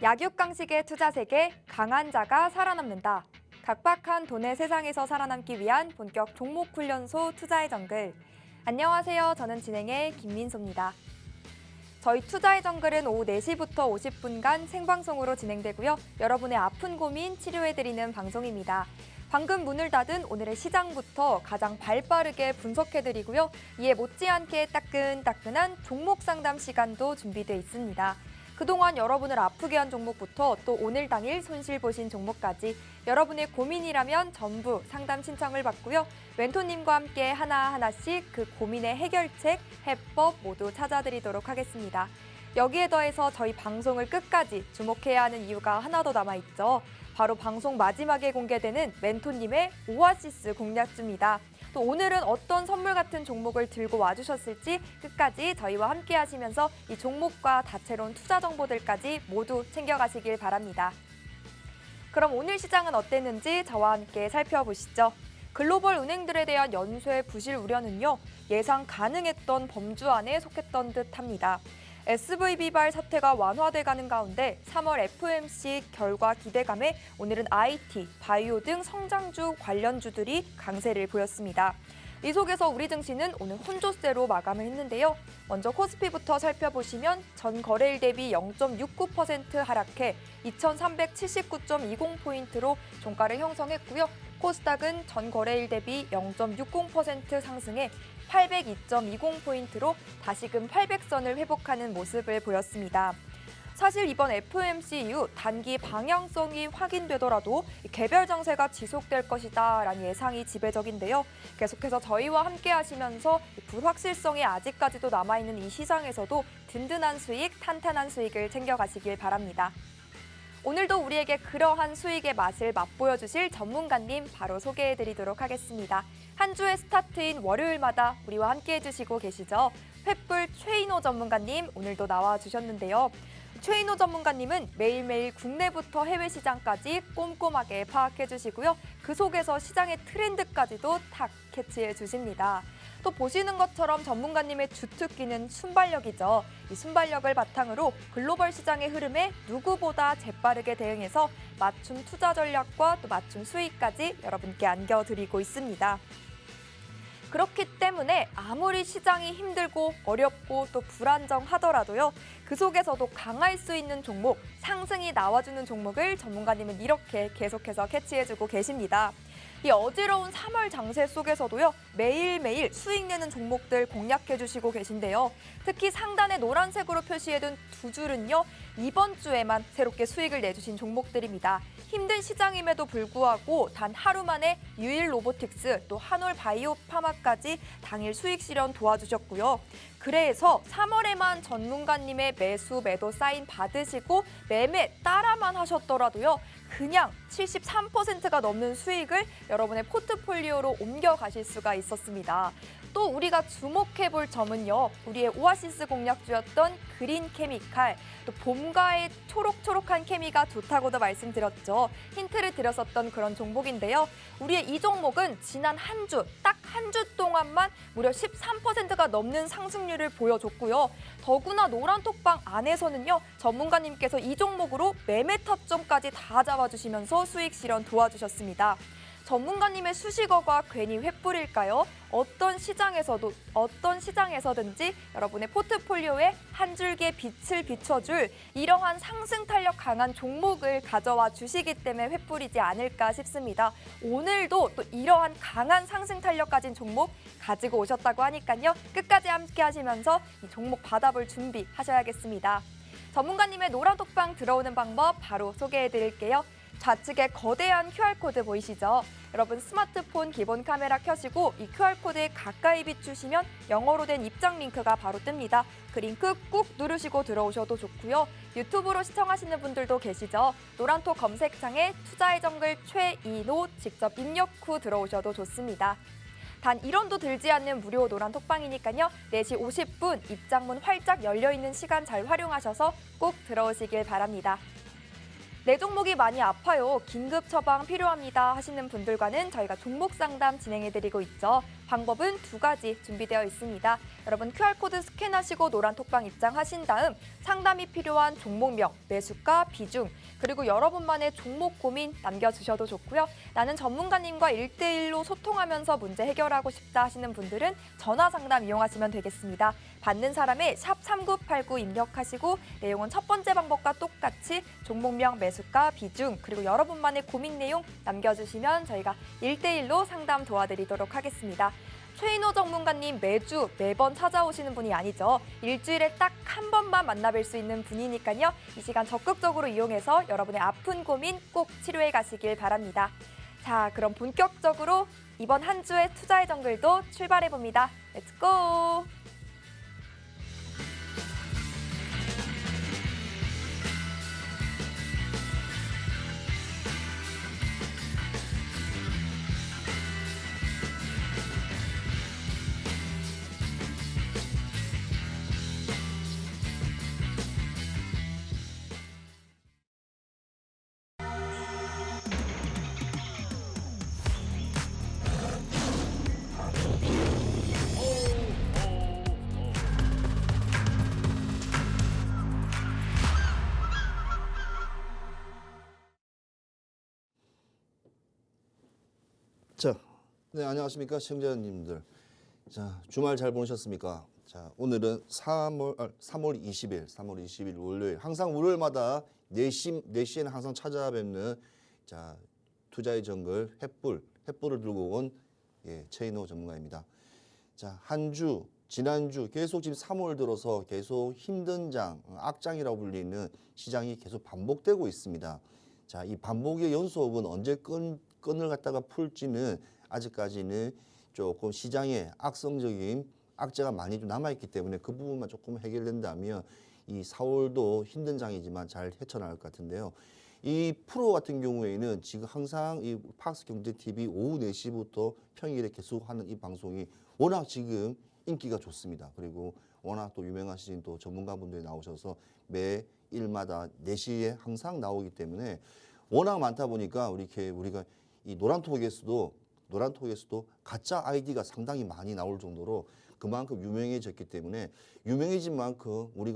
약육강식의 투자 세계, 강한 자가 살아남는다. 각박한 돈의 세상에서 살아남기 위한 본격 종목훈련소 투자의 정글. 안녕하세요. 저는 진행의 김민소입니다. 저희 투자의 정글은 오후 4시부터 50분간 생방송으로 진행되고요. 여러분의 아픈 고민 치료해드리는 방송입니다. 방금 문을 닫은 오늘의 시장부터 가장 발빠르게 분석해드리고요. 이에 못지않게 따끈따끈한 종목 상담 시간도 준비되어 있습니다. 그동안 여러분을 아프게 한 종목부터 또 오늘 당일 손실 보신 종목까지 여러분의 고민이라면 전부 상담 신청을 받고요. 멘토님과 함께 하나하나씩 그 고민의 해결책, 해법 모두 찾아드리도록 하겠습니다. 여기에 더해서 저희 방송을 끝까지 주목해야 하는 이유가 하나 더 남아있죠. 바로 방송 마지막에 공개되는 멘토님의 오아시스 공략주입니다. 또 오늘은 어떤 선물 같은 종목을 들고 와주셨을지 끝까지 저희와 함께 하시면서 이 종목과 다채로운 투자 정보들까지 모두 챙겨가시길 바랍니다. 그럼 오늘 시장은 어땠는지 저와 함께 살펴보시죠. 글로벌 은행들에 대한 연쇄 부실 우려는요, 예상 가능했던 범주 안에 속했던 듯합니다. SVB발 사태가 완화돼가는 가운데 3월 FOMC 결과 기대감에 오늘은 IT, 바이오 등 성장주 관련주들이 강세를 보였습니다. 이 속에서 우리 증시는 오늘 혼조세로 마감을 했는데요. 먼저 코스피부터 살펴보시면 전 거래일 대비 0.69% 하락해 2,379.20포인트로 종가를 형성했고요. 코스닥은 전 거래일 대비 0.60% 상승해 802.20포인트로 다시금 800선을 회복하는 모습을 보였습니다. 사실 이번 FOMC 이후 단기 방향성이 확인되더라도 개별 정세가 지속될 것이다라는 예상이 지배적인데요. 계속해서 저희와 함께 하시면서 불확실성이 아직까지도 남아있는 이 시장에서도 든든한 수익, 탄탄한 수익을 챙겨가시길 바랍니다. 오늘도 우리에게 그러한 수익의 맛을 맛보여 주실 전문가님 바로 소개해드리도록 하겠습니다. 한 주의 스타트인 월요일마다 우리와 함께 해주시고 계시죠. 횃불 최인호 전문가님 오늘도 나와주셨는데요. 최인호 전문가님은 매일매일 국내부터 해외 시장까지 꼼꼼하게 파악해 주시고요. 그 속에서 시장의 트렌드까지도 탁 캐치해 주십니다. 또 보시는 것처럼 전문가님의 주특기는 순발력이죠. 이 순발력을 바탕으로 글로벌 시장의 흐름에 누구보다 재빠르게 대응해서 맞춤 투자 전략과 또 맞춤 수익까지 여러분께 안겨드리고 있습니다. 그렇기 때문에 아무리 시장이 힘들고 어렵고 또 불안정하더라도요. 그 속에서도 강할 수 있는 종목, 상승이 나와주는 종목을 전문가님은 이렇게 계속해서 캐치해주고 계십니다. 이 어지러운 3월 장세 속에서도요. 매일매일 수익 내는 종목들 공략해주시고 계신데요. 특히 상단에 노란색으로 표시해둔 두 줄은요. 이번 주에만 새롭게 수익을 내주신 종목들입니다. 힘든 시장임에도 불구하고 단 하루 만에 유일 로보틱스 또 한올 바이오 파마까지 당일 수익 실현 도와주셨고요. 그래서 3월에만 전문가님의 매수 매도 사인 받으시고 매매 따라만 하셨더라도요. 그냥 73%가 넘는 수익을 여러분의 포트폴리오로 옮겨가실 수가 있었습니다. 또 우리가 주목해볼 점은요. 우리의 오아시스 공략주였던 그린 케미칼, 또 봄가의 초록초록한 케미가 좋다고도 말씀드렸죠. 힌트를 드렸었던 그런 종목인데요. 우리의 이 종목은 지난 한 주, 딱 한 주 동안만 무려 13%가 넘는 상승률을 보여줬고요. 더구나 노란톡방 안에서는요. 전문가님께서 이 종목으로 매매 타점까지 다 잡아주시면서 수익 실현 도와주셨습니다. 전문가님의 수식어가 괜히 횃불일까요? 어떤 시장에서든지 여러분의 포트폴리오에 한 줄기의 빛을 비춰줄 이러한 상승 탄력 강한 종목을 가져와 주시기 때문에 횃불이지 않을까 싶습니다. 오늘도 또 이러한 강한 상승 탄력 가진 종목 가지고 오셨다고 하니까요. 끝까지 함께 하시면서 이 종목 받아볼 준비하셔야겠습니다. 전문가님의 노란톡방 들어오는 방법 바로 소개해드릴게요. 좌측에 거대한 QR코드 보이시죠? 여러분 스마트폰 기본 카메라 켜시고 이 QR코드에 가까이 비추시면 영어로 된 입장 링크가 바로 뜹니다. 그 링크 꾹 누르시고 들어오셔도 좋고요. 유튜브로 시청하시는 분들도 계시죠? 노란톡 검색창에 투자의 정글 최인호 직접 입력 후 들어오셔도 좋습니다. 단 1원도 들지 않는 무료 노란톡방이니까요. 4시 50분 입장문 활짝 열려있는 시간 잘 활용하셔서 꼭 들어오시길 바랍니다. 내 종목이 많이 아파요. 긴급 처방 필요합니다 하시는 분들과는 저희가 종목 상담 진행해드리고 있죠. 방법은 두 가지 준비되어 있습니다. 여러분 QR코드 스캔하시고 노란톡방 입장하신 다음 상담이 필요한 종목명, 매수가, 비중, 그리고 여러분만의 종목 고민 남겨주셔도 좋고요. 나는 전문가님과 1대1로 소통하면서 문제 해결하고 싶다 하시는 분들은 전화 상담 이용하시면 되겠습니다. 받는 사람의 샵 3989 입력하시고 내용은 첫 번째 방법과 똑같이 종목명, 매수가, 비중, 그리고 여러분만의 고민 내용 남겨주시면 저희가 1대1로 상담 도와드리도록 하겠습니다. 최인호 전문가님 매번 찾아오시는 분이 아니죠. 일주일에 딱 한 번만 만나뵐 수 있는 분이니까요. 이 시간 적극적으로 이용해서 여러분의 아픈 고민 꼭 치료해 가시길 바랍니다. 자, 그럼 본격적으로 이번 한 주의 투자의 정글도 출발해 봅니다. 렛츠고! 자, 네, 안녕하십니까 시청자님들. 자, 주말 잘 보내셨습니까? 자, 오늘은 3월 20일 월요일. 항상 월요일마다 4시에는 항상 찾아뵙는 자, 투자의 정글 횃불을 들고 온 최인호 전문가입니다. 자, 한 주 지난주 계속 지금 3월 들어서 계속 힘든 악장이라고 불리는 시장이 계속 반복되고 있습니다. 자, 이 반복의 연속은 언제 끈을 갖다가 풀지는 아직까지는 조금 시장에 악성적인 악재가 많이 좀 남아있기 때문에 그 부분만 조금 해결된다면 이 4월도 힘든 장이지만 잘 헤쳐나갈 것 같은데요. 이 프로 같은 경우에는 지금 항상 이 팍스경제TV 오후 4시부터 평일에 계속하는 이 방송이 워낙 지금 인기가 좋습니다. 그리고 워낙 또 유명하신 또 전문가분들이 나오셔서 매일마다 4시에 항상 나오기 때문에 워낙 많다 보니까 우리가 이 노란톡에서도 가짜 아이디가 상당히 많이 나올 정도로 그만큼 유명해졌기 때문에 유명해진 만큼 우리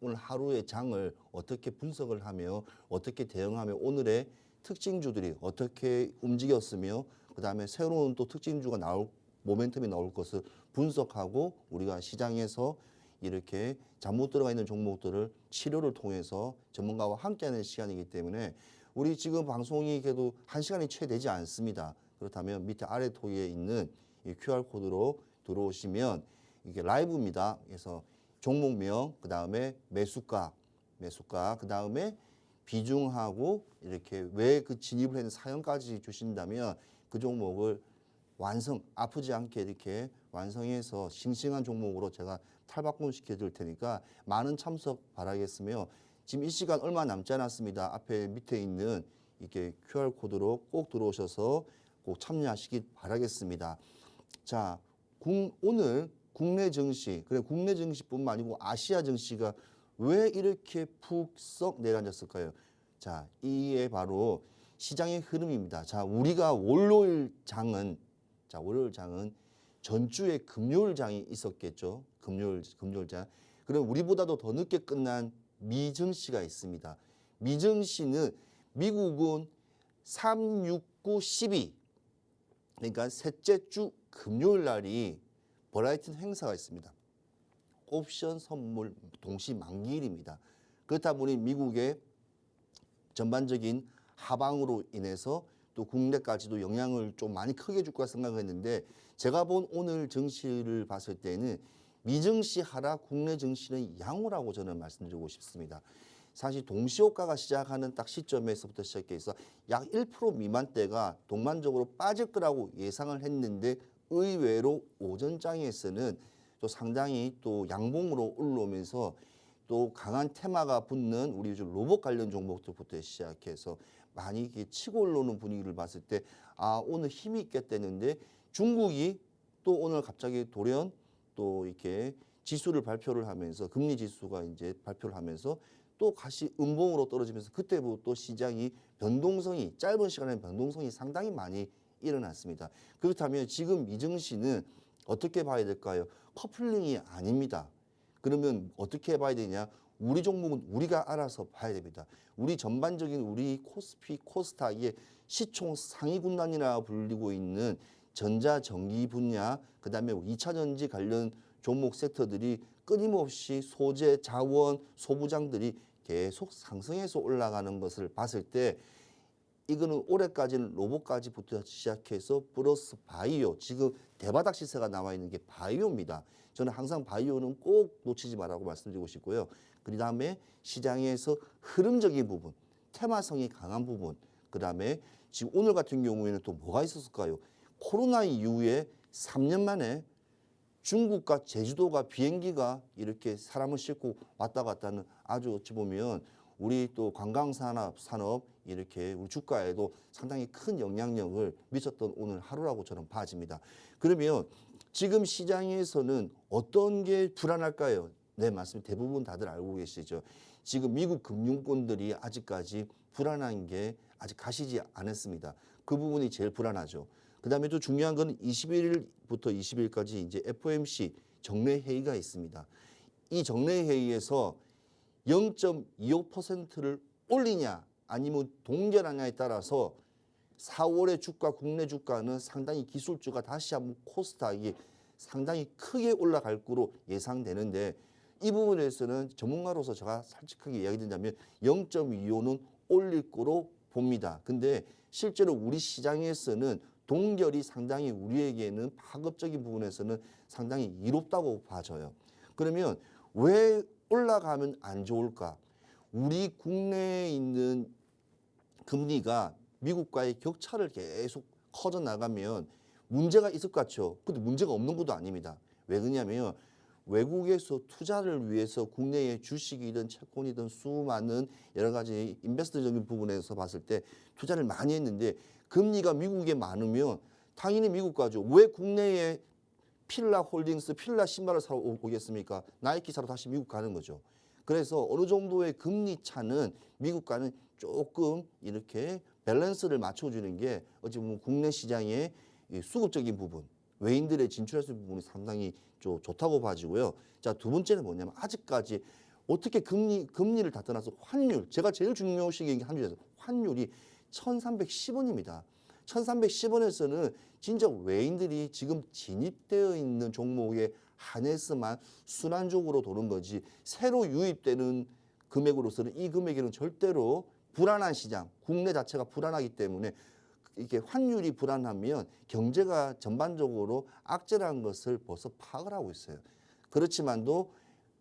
오늘 하루의 장을 어떻게 분석을 하며 어떻게 대응하며 오늘의 특징주들이 어떻게 움직였으며 그다음에 새로운 또 특징주가 모멘텀이 나올 것을 분석하고 우리가 시장에서 이렇게 잘못 들어가 있는 종목들을 치료를 통해서 전문가와 함께하는 시간이기 때문에 우리 지금 방송이 그래도 1시간이 채 되지 않습니다. 그렇다면 밑에 아래 토에 있는 이 QR코드로 들어오시면 이게 라이브입니다. 그래서 종목명, 그 다음에 매수가, 그 다음에 비중하고 이렇게 왜 그 진입을 했는 사연까지 주신다면 그 종목을 아프지 않게 이렇게 완성해서 싱싱한 종목으로 제가 탈바꿈 시켜줄 테니까 많은 참석 바라겠으며 지금 이 시간 얼마 남지 않았습니다. 앞에 밑에 있는 이렇게 QR코드로 꼭 들어오셔서 꼭 참여하시기 바라겠습니다. 자, 오늘 국내 증시, 국내 증시뿐만 아니고 아시아 증시가 왜 이렇게 푹 썩 내려앉았을까요? 자, 이게 바로 시장의 흐름입니다. 자, 우리가 월요일 장은 전주에 금요일 장이 있었겠죠. 금요일 장. 그럼 우리보다도 더 늦게 끝난 미증시가 있습니다. 미증시는 미국은 3, 6, 9, 12 그러니까 셋째 주 금요일 날이 버라이튼 행사가 있습니다. 옵션 선물 동시 만기일입니다. 그렇다 보니 미국의 전반적인 하방으로 인해서 또 국내까지도 영향을 좀 많이 크게 줄 거라 생각했는데 제가 본 오늘 증시를 봤을 때는 미증시 하락, 국내 증시는 양호라고 저는 말씀드리고 싶습니다. 사실 동시효과가 시작하는 딱 시점에서부터 시작해서 약 1% 미만대가 동반적으로 빠질 거라고 예상을 했는데 의외로 오전장에서는 또 상당히 또 양봉으로 올라오면서 또 강한 테마가 붙는 우리 요즘 로봇 관련 종목들부터 시작해서 많이 이렇게 치고 올라오는 분위기를 봤을 때 오늘 힘이 있겠다는데 중국이 또 오늘 갑자기 돌연 또 이렇게 지수를 발표를 하면서 금리 지수가 이제 발표를 하면서 또 다시 음봉으로 떨어지면서 그때부터 시장이 짧은 시간에 변동성이 상당히 많이 일어났습니다. 그렇다면 지금 이 증시는 어떻게 봐야 될까요? 커플링이 아닙니다. 그러면 어떻게 봐야 되냐? 우리 종목은 우리가 알아서 봐야 됩니다. 우리 전반적인 우리 코스피, 코스닥의 시총 상위 군단이라 불리고 있는 전자전기 분야, 그다음에 2차 전지 관련 종목 섹터들이 끊임없이 소재, 자원, 소부장들이 계속 상승해서 올라가는 것을 봤을 때 이거는 올해까지는 로봇까지부터 시작해서 플러스 바이오, 지금 대바닥 시세가 나와 있는 게 바이오입니다. 저는 항상 바이오는 꼭 놓치지 말라고 말씀드리고 싶고요. 그 다음에 시장에서 흐름적인 부분, 테마성이 강한 부분, 그 다음에 지금 오늘 같은 경우에는 또 뭐가 있었을까요? 코로나 이후에 3년 만에 중국과 제주도가 비행기가 이렇게 사람을 싣고 왔다 갔다 하는 아주 어찌 보면 우리 또 관광산업 이렇게 우리 주가에도 상당히 큰 영향력을 미쳤던 오늘 하루라고 저는 봐집니다. 그러면 지금 시장에서는 어떤 게 불안할까요? 네, 맞습니다. 대부분 다들 알고 계시죠. 지금 미국 금융권들이 아직까지 불안한 게 아직 가시지 않았습니다. 그 부분이 제일 불안하죠. 그다음에 또 중요한 건 21일부터 20일까지 이제 FOMC 정례 회의가 있습니다. 이 정례 회의에서 0.25%를 올리냐 아니면 동결하냐에 따라서 4월의 주가, 국내 주가는 상당히 기술주가 다시 한번 코스닥이 상당히 크게 올라갈 거로 예상되는데 이 부분에서는 전문가로서 제가 솔직하게 이야기드린다면 0.25는 올릴 거로 봅니다. 근데 실제로 우리 시장에서는 동결이 상당히 우리에게는 파급적인 부분에서는 상당히 이롭다고 봐져요. 그러면 왜 올라가면 안 좋을까? 우리 국내에 있는 금리가 미국과의 격차를 계속 커져 나가면 문제가 있을 것 같죠. 근데 문제가 없는 것도 아닙니다. 왜 그러냐면 외국에서 투자를 위해서 국내의 주식이든 채권이든 수많은 여러 가지 인베스트적인 부분에서 봤을 때 투자를 많이 했는데 금리가 미국에 많으면 당연히 미국 가죠. 왜 국내에 필라 홀딩스, 필라 신발을 사러 오겠습니까? 나이키 사러 다시 미국 가는 거죠. 그래서 어느 정도의 금리 차는 미국과는 조금 이렇게 밸런스를 맞춰주는 게 어찌 보면 국내 시장의 수급적인 부분, 외인들의 진출할 수 있는 부분이 상당히 좀 좋다고 봐지고요. 자, 두 번째는 뭐냐면 아직까지 어떻게 금리를 다 떠나서 환율, 제가 제일 중요시한 게 환율에서 환율이 1,310원입니다. 1,310원에서는 진짜 외인들이 지금 진입되어 있는 종목에 한해서만 순환적으로 도는 거지 새로 유입되는 금액으로서는 이 금액에는 절대로 불안한 시장, 국내 자체가 불안하기 때문에 이게 환율이 불안하면 경제가 전반적으로 악재라는 것을 벌써 파악을 하고 있어요. 그렇지만도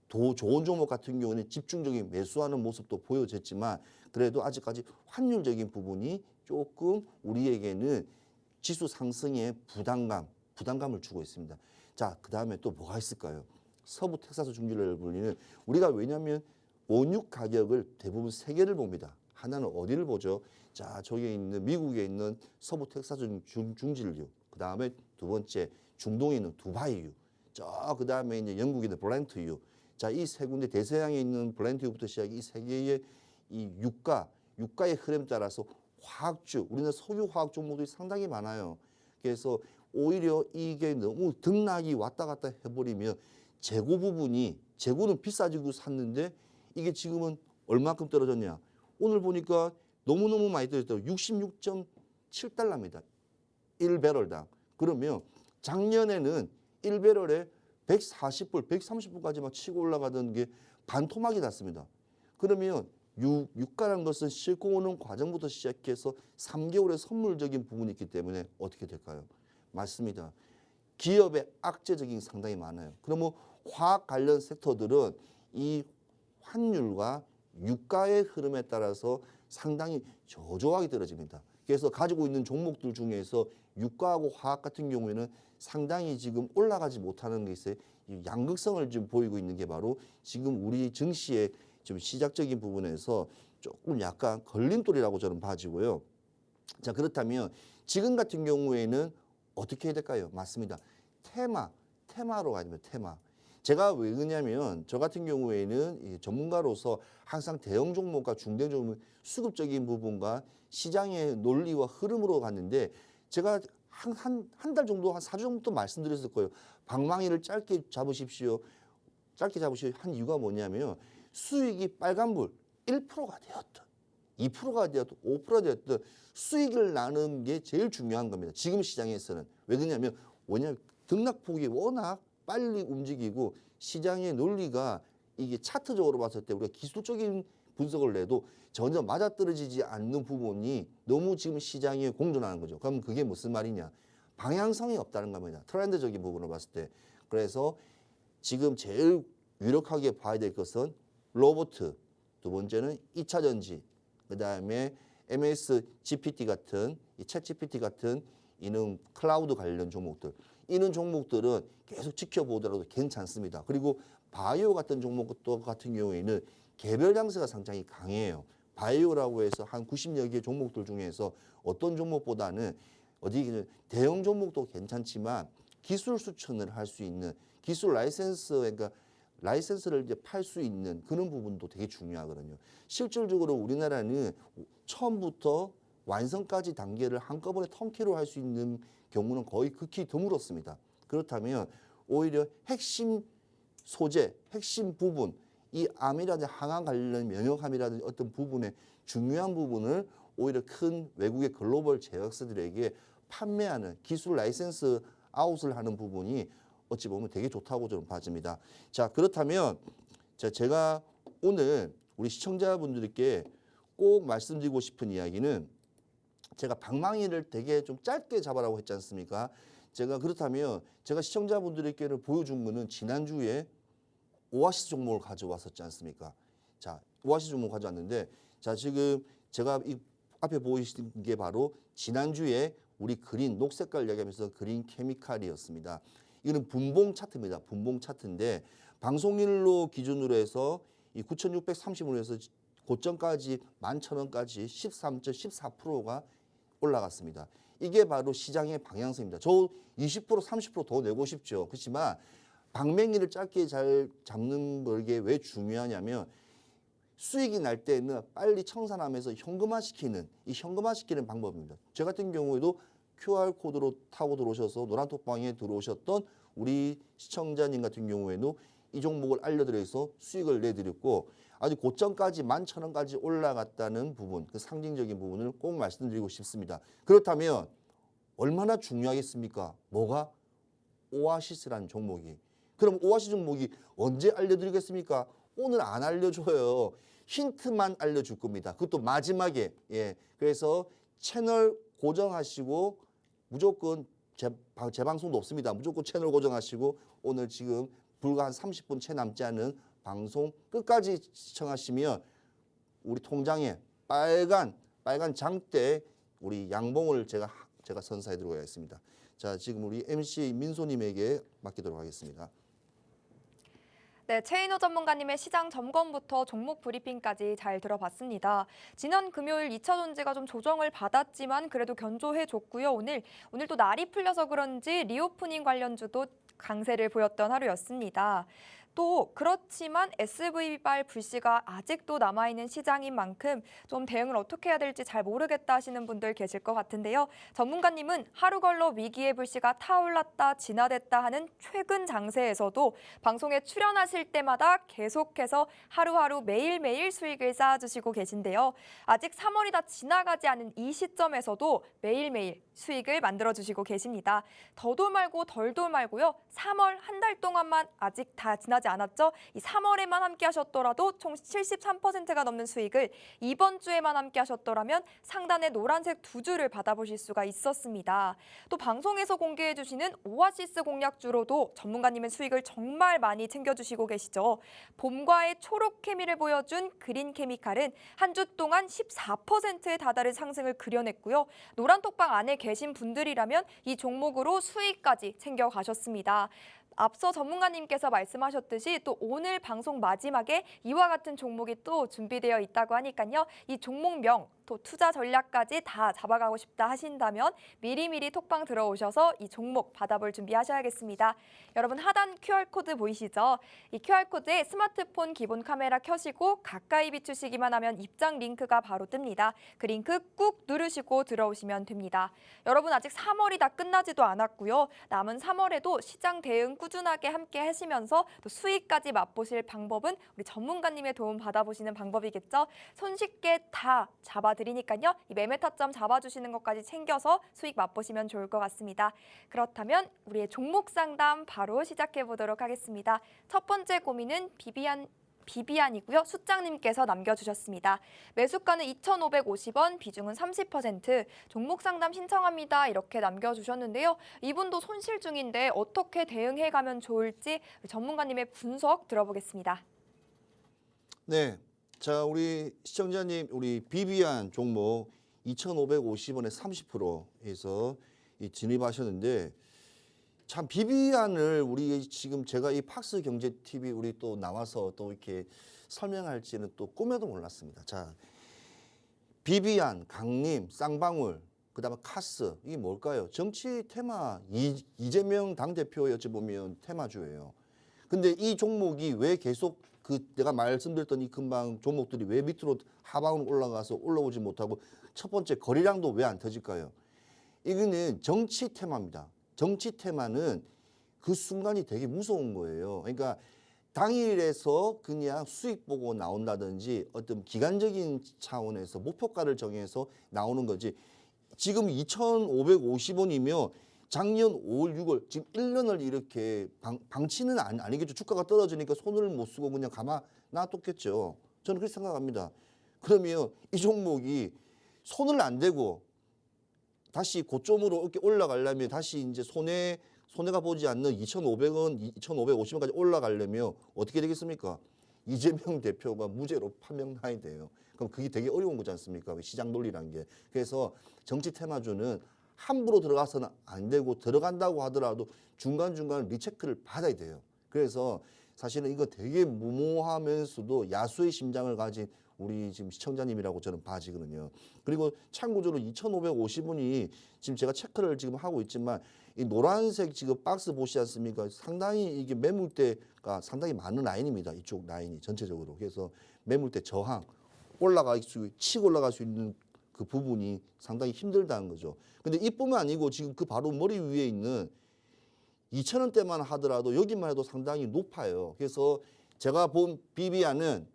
더 좋은 종목 같은 경우는 집중적인 매수하는 모습도 보여졌지만 그래도 아직까지 환율적인 부분이 조금 우리에게는 지수 상승에 부담감을 주고 있습니다. 자, 그 다음에 또 뭐가 있을까요? 서부 텍사스 중진을 불리는 우리가 왜냐하면 원유 가격을 대부분 세 개를 봅니다. 하나는 어디를 보죠? 자, 저기 있는 미국에 있는 서부 텍사스 중진유. 그 다음에 두 번째 중동에 있는 두바이유. 그 다음에 이제 영국에 있는 브렌트유. 자, 이 세 군데 대서양에 있는 브렌트유부터 시작해 이 세 개의 이 유가의 흐름에 따라서 화학주, 우리나라 석유 화학 종목들이 상당히 많아요. 그래서 오히려 이게 너무 등락이 왔다 갔다 해버리면 재고는 비싸지고 샀는데 이게 지금은 얼마큼 떨어졌냐? 오늘 보니까 너무너무 많이 떨어졌다고 66.7달러입니다. 1배럴당. 그러면 작년에는 1배럴에 140불, 130불까지 막 치고 올라가던 게 반토막이 났습니다. 그러면 유가라는 것은 싣고 오는 과정부터 시작해서 3개월의 선물적인 부분이 있기 때문에 어떻게 될까요? 맞습니다. 기업의 악재적인 상당히 많아요. 그러면 화학 관련 섹터들은 이 환율과 유가의 흐름에 따라서 상당히 저조하게 떨어집니다. 그래서 가지고 있는 종목들 중에서 유가하고 화학 같은 경우에는 상당히 지금 올라가지 못하는 게 있어요. 양극성을 좀 보이고 있는 게 바로 지금 우리 증시의 좀 시작적인 부분에서 조금 약간 걸림돌이라고 저는 봐지고요. 자, 그렇다면 지금 같은 경우에는 어떻게 해야 될까요? 맞습니다. 테마로 가야 됩니다. 테마. 제가 왜 그러냐면 저 같은 경우에는 전문가로서 항상 대형 종목과 중대형 종목 수급적인 부분과 시장의 논리와 흐름으로 갔는데 제가 한 달 정도, 한 4주 정도 말씀드렸을 거예요. 방망이를 짧게 잡으십시오. 짧게 잡으시오 한 이유가 뭐냐면 수익이 빨간불 1%가 되었든 2%가 되었든 5%가 되었든 수익을 나는 게 제일 중요한 겁니다. 지금 시장에서는. 왜 그러냐면 등락폭이 워낙 빨리 움직이고 시장의 논리가 이게 차트적으로 봤을 때 우리가 기술적인 분석을 내도 전혀 맞아떨어지지 않는 부분이 너무 지금 시장에 공존하는 거죠. 그럼 그게 무슨 말이냐? 방향성이 없다는 겁니다. 트렌드적인 부분을 봤을 때. 그래서 지금 제일 유력하게 봐야 될 것은 로봇, 두 번째는 2차 전지, 그다음에 MS GPT 같은 챗 GPT 같은 이런 클라우드 관련 종목들. 이런 종목들은 계속 지켜보더라도 괜찮습니다. 그리고 바이오 같은 종목들 같은 경우에는 개별 장세가 상당히 강해요. 바이오라고 해서 한 90여 개 종목들 중에서 어떤 종목보다는 어디 대형 종목도 괜찮지만 기술 수천을 할 수 있는 기술 라이센스, 그러니까 라이센스를 이제 팔 수 있는 그런 부분도 되게 중요하거든요. 실질적으로 우리나라는 처음부터 완성까지 단계를 한꺼번에 턴키로 할 수 있는 경우는 거의 극히 드물었습니다. 그렇다면 오히려 핵심 소재, 핵심 부분, 이 암이라든지 항암 관련 면역암이라든지 어떤 부분의 중요한 부분을 오히려 큰 외국의 글로벌 제약사들에게 판매하는 기술 라이센스 아웃을 하는 부분이 어찌 보면 되게 좋다고 저는 봐집니다. 자, 그렇다면 제가 오늘 우리 시청자분들께 꼭 말씀드리고 싶은 이야기는 제가 방망이를 되게 좀 짧게 잡아라고 했지 않습니까? 그렇다면 제가 시청자분들께는 보여준 거는 지난주에 오아시스 종목을 가져왔었지 않습니까? 자, 오아시스 종목 가져왔는데 자, 지금 제가 이 앞에 보이시는 게 바로 지난주에 우리 그린 녹색깔 이야기하면서 그린 케미칼이었습니다. 이거는 분봉 차트입니다. 분봉 차트인데 방송일로 기준으로 해서 이 9,630원에서 해서 고점까지 11,000원까지 13.14%가 올라갔습니다. 이게 바로 시장의 방향성입니다. 저 20% 30% 더 내고 싶죠. 그렇지만 방맹이를 짧게 잘 잡는 게 왜 중요하냐면 수익이 날 때는 빨리 청산하면서 현금화시키는 이 현금화시키는 방법입니다. 저 같은 경우에도 QR코드로 타고 들어오셔서 노란톡방에 들어오셨던 우리 시청자님 같은 경우에는 이 종목을 알려드려서 수익을 내드렸고 아주 고점까지 11,000원까지 올라갔다는 부분, 그 상징적인 부분을 꼭 말씀드리고 싶습니다. 그렇다면 얼마나 중요하겠습니까? 뭐가? 오아시스라는 종목이. 그럼 오아시스 종목이 언제 알려드리겠습니까? 오늘 안 알려줘요. 힌트만 알려줄 겁니다. 그것도 마지막에. 예. 그래서 채널 고정하시고 무조건 재방송도 없습니다. 무조건 채널 고정하시고 오늘 지금 불과 한 30분 채 남지 않은 방송 끝까지 시청하시면 우리 통장에 빨간 장대 우리 양봉을 제가 선사해드리고 하겠습니다. 자, 지금 우리 MC 민소님에게 맡기도록 하겠습니다. 네, 최인호 전문가님의 시장 점검부터 종목 브리핑까지 잘 들어봤습니다. 지난 금요일 2차 전지가 좀 조정을 받았지만 그래도 견조해줬고요. 오늘도 날이 풀려서 그런지 리오프닝 관련주도 강세를 보였던 하루였습니다. 또 그렇지만 SV발 불씨가 아직도 남아있는 시장인 만큼 좀 대응을 어떻게 해야 될지 잘 모르겠다 하시는 분들 계실 것 같은데요. 전문가님은 하루 걸러 위기의 불씨가 타올랐다 진화됐다 하는 최근 장세에서도 방송에 출연하실 때마다 계속해서 하루하루 매일매일 수익을 쌓아주시고 계신데요. 아직 3월이 다 지나가지 않은 이 시점에서도 매일매일 수익을 만들어주시고 계십니다. 더도 말고 덜도 말고요. 3월 한 달 동안만 아직 다 지나지 않았죠. 이 3월에만 함께 하셨더라도 총 73%가 넘는 수익을 이번 주에만 함께 하셨더라면 상단의 노란색 두 줄을 받아보실 수가 있었습니다. 또 방송에서 공개해 주시는 오아시스 공략주로도 전문가님의 수익을 정말 많이 챙겨주시고 계시죠. 봄과의 초록 케미를 보여준 그린 케미칼은 한 주 동안 14%에 다다른 상승을 그려냈고요. 노란톡방 안에 계신 분들이라면 이 종목으로 수익까지 챙겨가셨습니다. 앞서 전문가님께서 말씀하셨듯이 또 오늘 방송 마지막에 이와 같은 종목이 또 준비되어 있다고 하니까요. 이 종목명, 또 투자 전략까지 다 잡아가고 싶다 하신다면 미리미리 톡방 들어오셔서 이 종목 받아볼 준비하셔야겠습니다. 여러분 하단 QR코드 보이시죠? 이 QR코드에 스마트폰 기본 카메라 켜시고 가까이 비추시기만 하면 입장 링크가 바로 뜹니다. 그 링크 꾹 누르시고 들어오시면 됩니다. 여러분 아직 3월이 다 끝나지도 않았고요. 남은 3월에도 시장 대응 꾸준하게 함께 하시면서 또 수익까지 맛보실 방법은 우리 전문가님의 도움 받아보시는 방법이겠죠. 손쉽게 다 잡아드리니까요. 이 매매 타점 잡아주시는 것까지 챙겨서 수익 맛보시면 좋을 것 같습니다. 그렇다면 우리의 종목 상담 바로 시작해 보도록 하겠습니다. 첫 번째 고민은 비비안이고요. 수장님께서 남겨주셨습니다. 매수가는 2,550원, 비중은 30%, 종목 상담 신청합니다. 이렇게 남겨주셨는데요. 이분도 손실 중인데 어떻게 대응해가면 좋을지 전문가님의 분석 들어보겠습니다. 네, 자 우리 시청자님, 우리 비비안 종목 2,550원에 30% 해서 진입하셨는데 참 비비안을 우리 지금 제가 이 팍스 경제 TV 우리 또 나와서 또 이렇게 설명할지는 또 꿈에도 몰랐습니다. 자, 비비안, 강림, 쌍방울, 그다음에 카스 이게 뭘까요? 정치 테마 이재명 당대표의 어찌 보면 테마주예요. 근데 이 종목이 왜 계속 그 내가 말씀드렸던 이 금방 종목들이 왜 밑으로 하방으로 올라가서 올라오지 못하고 첫 번째 거래량도 왜 안 터질까요? 이거는 정치 테마입니다. 정치 테마는 그 순간이 되게 무서운 거예요. 그러니까 당일에서 그냥 수익 보고 나온다든지 어떤 기간적인 차원에서 목표가를 정해서 나오는 거지. 지금 2,550원이면 작년 5월, 6월 지금 1년을 이렇게 방치는 아니겠죠. 주가가 떨어지니까 손을 못 쓰고 그냥 가만 놔뒀겠죠. 저는 그렇게 생각합니다. 그러면 이 종목이 손을 안 대고 다시 고점으로 이렇게 올라가려면 다시 이제 손해가 보지 않는 2,500원, 2,550원까지 올라가려면 어떻게 되겠습니까? 이재명 대표가 무죄로 판명나야 돼요. 그럼 그게 되게 어려운 거지 않습니까? 시장 논리라는 게. 그래서 정치 테마주는 함부로 들어가서는 안 되고 들어간다고 하더라도 중간중간 리체크를 받아야 돼요. 그래서 사실은 이거 되게 무모하면서도 야수의 심장을 가진 우리 지금 시청자님이라고 저는 봐지거든요. 그리고 참고적으로 2,550원이 지금 제가 체크를 지금 하고 있지만 이 노란색 지금 박스 보시지 않습니까? 상당히 이게 매물대가 상당히 많은 라인입니다. 이쪽 라인이 전체적으로. 그래서 매물대 저항 치고 올라갈 수 있는 그 부분이 상당히 힘들다는 거죠. 근데 이뿐만 아니고 지금 그 바로 머리 위에 있는 2,000원대만 하더라도 여기만 해도 상당히 높아요. 그래서 제가 본 비비안은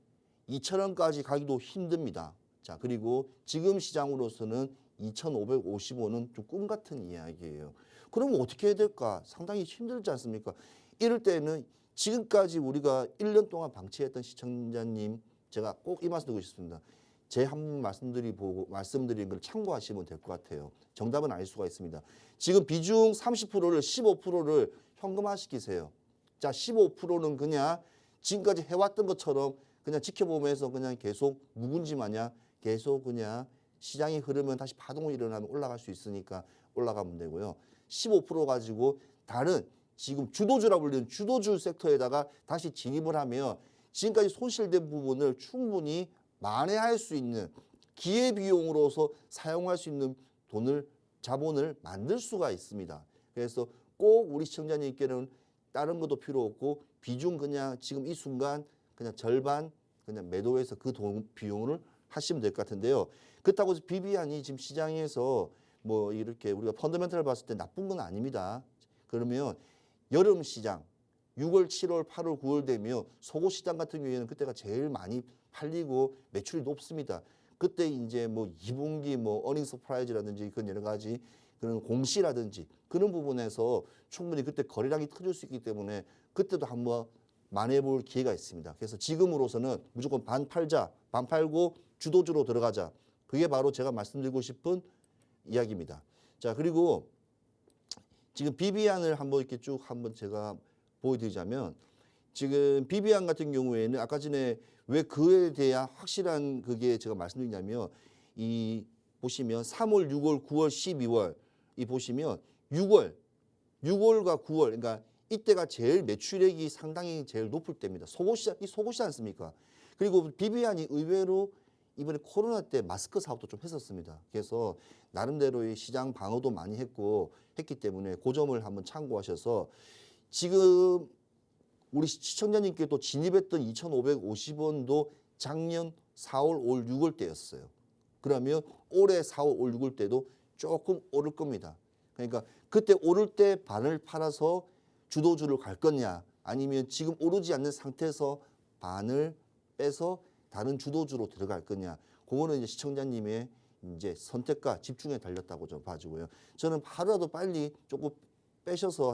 2,000원까지 가기도 힘듭니다. 자, 그리고 지금 시장으로서는 2,550원은 좀 꿈 같은 이야기예요. 그러면 어떻게 해야 될까? 상당히 힘들지 않습니까? 이럴 때는 지금까지 우리가 1년 동안 방치했던 시청자님 제가 꼭 이 말씀 드리고 싶습니다. 제 한 말씀드린 걸 참고하시면 될 것 같아요. 정답은 아닐 수가 있습니다. 지금 비중 30%를 15%를 현금화시키세요. 자, 15%는 그냥 지금까지 해왔던 것처럼 그냥 지켜보면서 그냥 계속 묵은지 마냥 계속 그냥 시장이 흐르면 다시 파동이 일어나면 올라갈 수 있으니까 올라가면 되고요. 15% 가지고 다른 지금 주도주라고 불리는 주도주 섹터에다가 다시 진입을 하면 지금까지 손실된 부분을 충분히 만회할 수 있는 기회비용으로서 사용할 수 있는 자본을 만들 수가 있습니다. 그래서 꼭 우리 시청자님께는 다른 것도 필요 없고 비중 그냥 지금 이 순간 그냥 절반 그냥 매도해서 그 비용을 하시면 될 것 같은데요. 그렇다고 해서 비비안이 지금 시장에서 뭐 이렇게 우리가 펀더멘털을 봤을 때 나쁜 건 아닙니다. 그러면 여름 시장 6월, 7월, 8월, 9월 되면 속옷 시장 같은 경우에는 그때가 제일 많이 팔리고 매출이 높습니다. 그때 이제 뭐 2분기 뭐 어닝 서프라이즈라든지 그런 여러 가지 그런 공시라든지 그런 부분에서 충분히 그때 거래량이 터질 수 있기 때문에 그때도 한번 만회해볼 기회가 있습니다. 그래서 지금으로서는 무조건 반 팔자, 반 팔고 주도주로 들어가자. 그게 바로 제가 말씀드리고 싶은 이야기입니다. 자, 그리고 지금 비비안을 한번 이렇게 쭉 한번 제가 보여드리자면 지금 비비안 같은 경우에는 아까 전에 왜 그에 대한 확실한 그게 제가 말씀드리냐면 이 보시면 3월, 6월, 9월, 12월 이 보시면 6월과 9월 그러니까 이때가 제일 매출액이 상당히 제일 높을 때입니다. 속옷이지 않습니까? 그리고 비비안이 의외로 이번에 코로나 때 마스크 사업도 좀 했었습니다. 그래서 나름대로의 시장 방어도 많이 했기 때문에 그 점을 한번 참고하셔서 지금 우리 시청자님께도 진입했던 2,550원도 작년 4월, 5월, 6월 때였어요. 그러면 올해 4월, 5월, 6월 때도 조금 오를 겁니다. 그러니까 그때 오를 때 반을 팔아서 주도주를 갈 거냐 아니면 지금 오르지 않는 상태에서 반을 빼서 다른 주도주로 들어갈 거냐 그거는 이제 시청자님의 이제 선택과 집중에 달렸다고 좀 봐주고요. 저는 하루라도 빨리 조금 빼셔서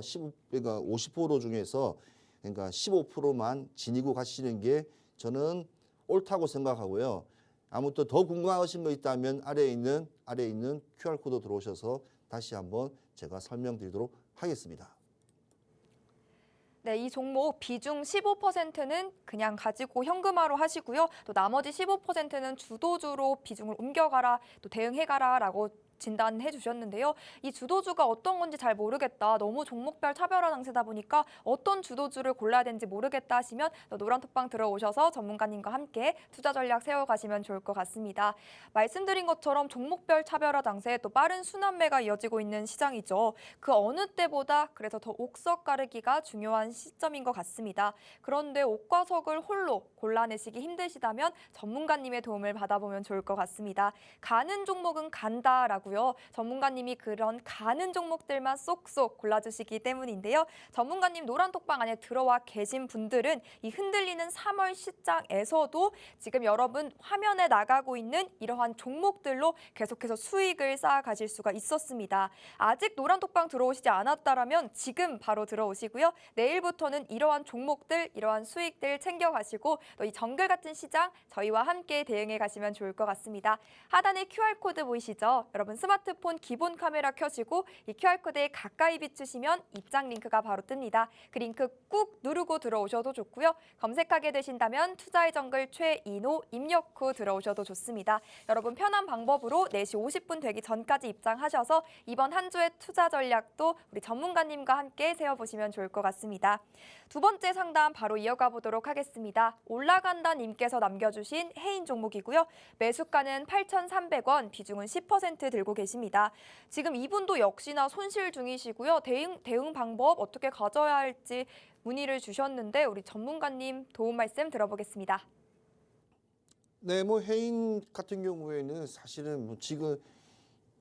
그러니까 50% 중에서 그러니까 15%만 지니고 가시는 게 저는 옳다고 생각하고요. 아무튼 더 궁금하신 거 있다면 아래에 있는 QR코드 들어오셔서 다시 한번 제가 설명드리도록 하겠습니다. 네, 이 종목 비중 15%는 그냥 가지고 현금화로 하시고요. 또 나머지 15%는 주도주로 비중을 옮겨가라, 또 대응해가라라고 진단해 주셨는데요. 이 주도주가 어떤 건지 잘 모르겠다. 너무 종목별 차별화 장세다 보니까 어떤 주도주를 골라야 되는지 모르겠다 하시면 노란톡방 들어오셔서 전문가님과 함께 투자 전략 세워가시면 좋을 것 같습니다. 말씀드린 것처럼 종목별 차별화 장세 또 빠른 순환매가 이어지고 있는 시장이죠. 그 어느 때보다 그래서 더 옥석 가르기가 중요한 시점인 것 같습니다. 그런데 옥과 석을 홀로 골라내시기 힘드시다면 전문가님의 도움을 받아보면 좋을 것 같습니다. 가는 종목은 간다라고 전문가님이 그런 가는 종목들만 쏙쏙 골라주시기 때문인데요. 전문가님 노란톡방 안에 들어와 계신 분들은 이 흔들리는 3월 시장에서도 지금 여러분 화면에 나가고 있는 이러한 종목들로 계속해서 수익을 쌓아가실 수가 있었습니다. 아직 노란톡방 들어오시지 않았다라면 지금 바로 들어오시고요. 내일부터는 이러한 종목들, 이러한 수익들 챙겨가시고 또 이 정글 같은 시장 저희와 함께 대응해 가시면 좋을 것 같습니다. 하단에 QR코드 보이시죠? 여러분 스마트폰 기본 카메라 켜시고 이 QR코드에 가까이 비추시면 입장 링크가 바로 뜹니다. 그 링크 꾹 누르고 들어오셔도 좋고요. 검색하게 되신다면 투자의 정글 최인호 입력 후 들어오셔도 좋습니다. 여러분 편한 방법으로 4시 50분 되기 전까지 입장하셔서 이번 한 주의 투자 전략도 우리 전문가님과 함께 세워보시면 좋을 것 같습니다. 두 번째 상담 바로 이어가 보도록 하겠습니다. 올라간다 님께서 남겨주신 해인 종목이고요. 매수가는 8,300원, 비중은 10% 들고 계십니다. 지금 이분도 역시나 손실 중이시고요. 대응 방법 어떻게 가져야 할지 문의를 주셨는데 우리 전문가님 도움 말씀 들어보겠습니다. 네, 뭐 해인 같은 경우에는 사실은 뭐 지금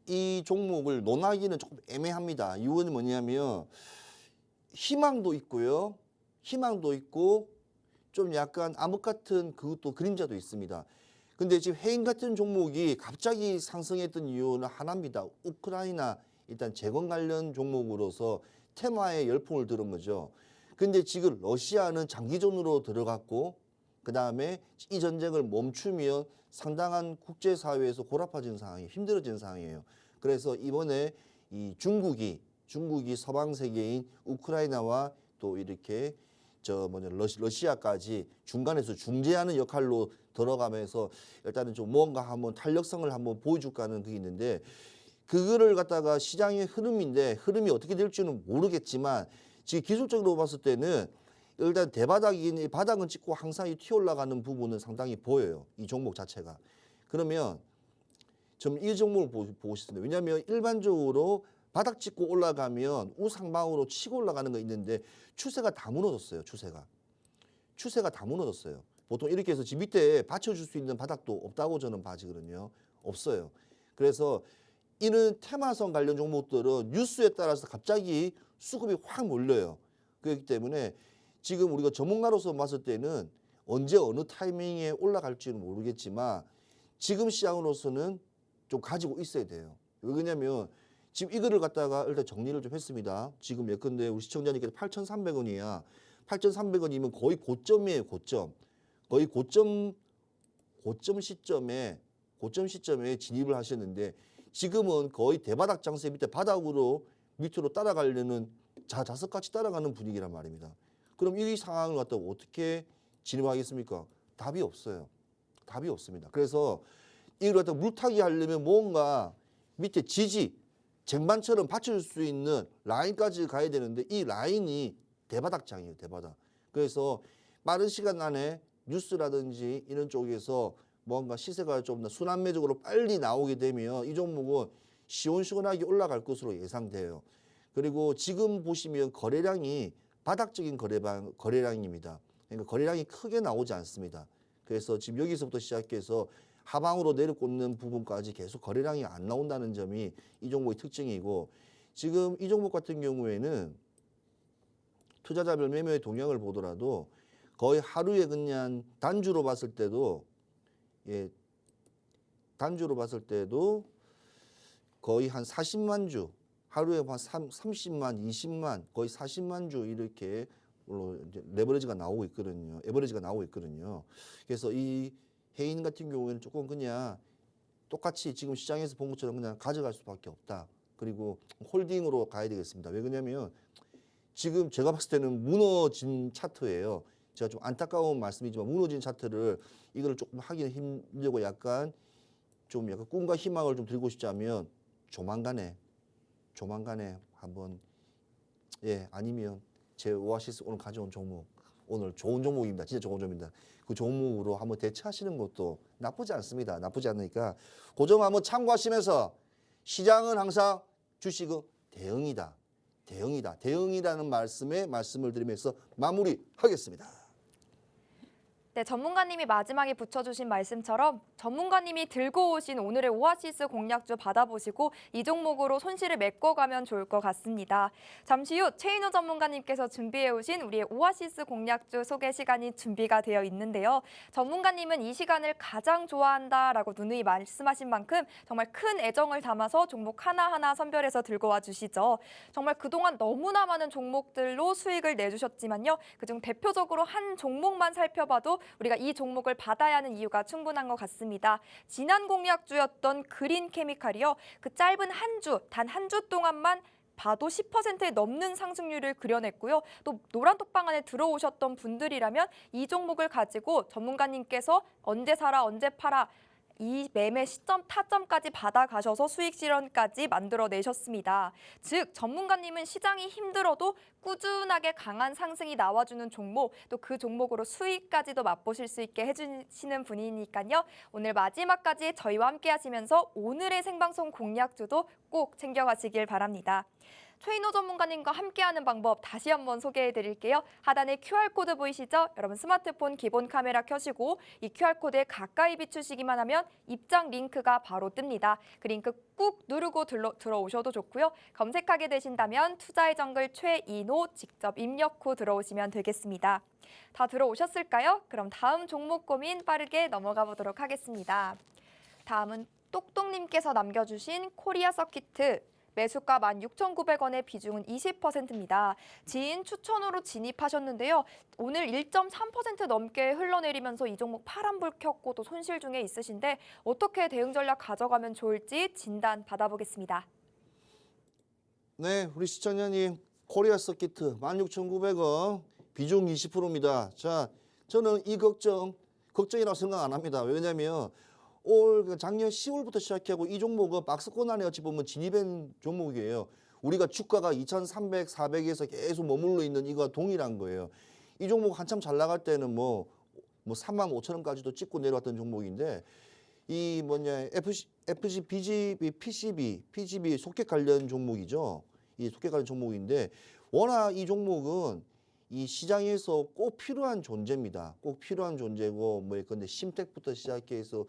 이 종목을 논하기는 조금 애매합니다. 이유는 뭐냐면 희망도 있고요. 희망도 있고 좀 약간 암흑 같은 그것도 그림자도 있습니다. 근데 지금 해인 같은 종목이 갑자기 상승했던 이유는 하나입니다. 우크라이나 일단 재건 관련 종목으로서 테마에 열풍을 들은 거죠. 근데 지금 러시아는 장기전으로 들어갔고 그다음에 이 전쟁을 멈추면 상당한 국제사회에서 고라파진 상황이 힘들어진 상황이에요. 그래서 이번에 이 중국이 서방 세계인 우크라이나와 또 이렇게 러시아까지 중간에서 중재하는 역할로 들어가면서 일단은 좀 뭔가 한번 탄력성을 한번 보여줄까 하는 그게 있는데 그거를 갖다가 시장의 흐름이 어떻게 될지는 모르겠지만 지금 기술적으로 봤을 때는 일단 대바닥인 바닥은 찍고 항상 튀어 올라가는 부분은 상당히 보여요. 이 종목 자체가. 그러면 좀 이 종목을 보고 싶습니다. 왜냐하면 일반적으로 바닥 찍고 올라가면 우상방으로 치고 올라가는 거 있는데 추세가 다 무너졌어요. 추세가 다 무너졌어요. 보통 이렇게 해서 집 밑에 받쳐줄 수 있는 바닥도 없다고 저는 봐지거든요. 없어요. 그래서 이런 테마성 관련 종목들은 뉴스에 따라서 갑자기 수급이 확 몰려요. 그렇기 때문에 지금 우리가 전문가로서 봤을 때는 언제 어느 타이밍에 올라갈지는 모르겠지만 지금 시장으로서는 좀 가지고 있어야 돼요. 왜냐하면 지금 이거를 갖다가 일단 정리를 좀 했습니다. 지금 예컨대 우리 시청자님께서 8,300원이야. 8,300원이면 거의 고점이에요. 거의 고점 시점에 진입을 하셨는데 지금은 거의 대바닥 장세 밑에 바닥으로 밑으로 따라가려는 자석같이 따라가는 분위기란 말입니다. 그럼 이 상황을 갖다가 어떻게 진입하겠습니까? 답이 없어요. 답이 없습니다. 그래서 이걸 갖다가 물타기 하려면 뭔가 밑에 쟁반처럼 받쳐줄 수 있는 라인까지 가야 되는데 이 라인이 대바닥장이에요, 대바닥. 그래서 빠른 시간 안에 뉴스라든지 이런 쪽에서 뭔가 시세가 좀 더 순환매적으로 빨리 나오게 되면 이 종목은 시원시원하게 올라갈 것으로 예상돼요. 그리고 지금 보시면 거래량이 바닥적인 거래량입니다. 그러니까 거래량이 크게 나오지 않습니다. 그래서 지금 여기서부터 시작해서 하방으로 내려꽂는 부분까지 계속 거래량이 안 나온다는 점이 이 종목의 특징이고, 지금 이 종목 같은 경우에는 투자자별 매매의 동향을 보더라도 거의 하루에 그냥 단주로 봤을 때도 단주로 봤을 때도 거의 한 40만 주, 하루에 한 30만, 20만, 거의 40만 주 이렇게 레버리지가 나오고 있거든요. 에버리지가 나오고 있거든요. 그래서 이 해인 같은 경우에는 조금 그냥 똑같이 지금 시장에서 본 것처럼 그냥 가져갈 수밖에 없다. 그리고 홀딩으로 가야 되겠습니다. 왜 그러냐면 지금 제가 봤을 때는 무너진 차트예요. 제가 좀 안타까운 말씀이지만 무너진 차트를 이거를 조금 하기는 힘들고 약간 꿈과 희망을 좀 드리고 싶자면 조만간에 한번 아니면 제 오아시스 오늘 가져온 종목, 오늘 좋은 종목입니다. 진짜 좋은 종목입니다. 그 종목으로 한번 대처하시는 것도 나쁘지 않습니다. 나쁘지 않으니까 그 점 한번 참고하시면서 시장은 항상 주식은 대응이라는 말씀을 드리면서 마무리하겠습니다. 네, 전문가님이 마지막에 붙여주신 말씀처럼 전문가님이 들고 오신 오늘의 오아시스 공략주 받아보시고 이 종목으로 손실을 메꿔가면 좋을 것 같습니다. 잠시 후 최인호 전문가님께서 준비해오신 우리의 오아시스 공략주 소개 시간이 준비가 되어 있는데요. 전문가님은 이 시간을 가장 좋아한다라고 누누이 말씀하신 만큼 정말 큰 애정을 담아서 종목 하나하나 선별해서 들고 와주시죠. 정말 그동안 너무나 많은 종목들로 수익을 내주셨지만요. 그중 대표적으로 한 종목만 살펴봐도 우리가 이 종목을 받아야 하는 이유가 충분한 것 같습니다. 지난 공략주였던 그린 케미칼이요. 그 짧은 단 한 주 동안만 봐도 10%에 넘는 상승률을 그려냈고요. 또 노란톡방 안에 들어오셨던 분들이라면 이 종목을 가지고 전문가님께서 언제 사라, 언제 팔아 이 매매 시점, 타점까지 받아가셔서 수익 실현까지 만들어내셨습니다. 즉 전문가님은 시장이 힘들어도 꾸준하게 강한 상승이 나와주는 종목, 또 그 종목으로 수익까지도 맛보실 수 있게 해주시는 분이니까요. 오늘 마지막까지 저희와 함께 하시면서 오늘의 생방송 공략주도 꼭 챙겨가시길 바랍니다. 최인호 전문가님과 함께하는 방법 다시 한번 소개해드릴게요. 하단에 QR코드 보이시죠? 여러분 스마트폰 기본 카메라 켜시고 이 QR코드에 가까이 비추시기만 하면 입장 링크가 바로 뜹니다. 그 링크 꾹 누르고 들어오셔도 좋고요. 검색하게 되신다면 투자의 정글 최인호 직접 입력 후 들어오시면 되겠습니다. 다 들어오셨을까요? 그럼 다음 종목 고민 빠르게 넘어가 보도록 하겠습니다. 다음은 똑똑님께서 남겨주신 코리아 서키트. 매수가 16,900원의 비중은 20%입니다. 지인 추천으로 진입하셨는데요. 오늘 1.3% 넘게 흘러내리면서 이 종목 파란불 켰고 또 손실 중에 있으신데 어떻게 대응 전략 가져가면 좋을지 진단 받아보겠습니다. 네, 우리 시청자님 코리아 서키트 16,900원 비중 20%입니다. 자, 저는 이 걱정이라고 생각 안 합니다. 왜냐하면 작년 10월부터 시작하고 이 종목은 박스권 안에 어찌 보면 진입한 종목이에요. 우리가 주가가 2,300, 400에서 계속 머물러 있는 이거와 동일한 거예요. 이 종목 한참 잘 나갈 때는 뭐 35,000원까지도 찍고 내려왔던 종목인데 이 FG, PCB 소켓 관련 종목이죠. 이 소켓 관련 종목인데 워낙 이 종목은 이 시장에서 꼭 필요한 존재입니다. 꼭 필요한 존재고 근데 심텍부터 시작해서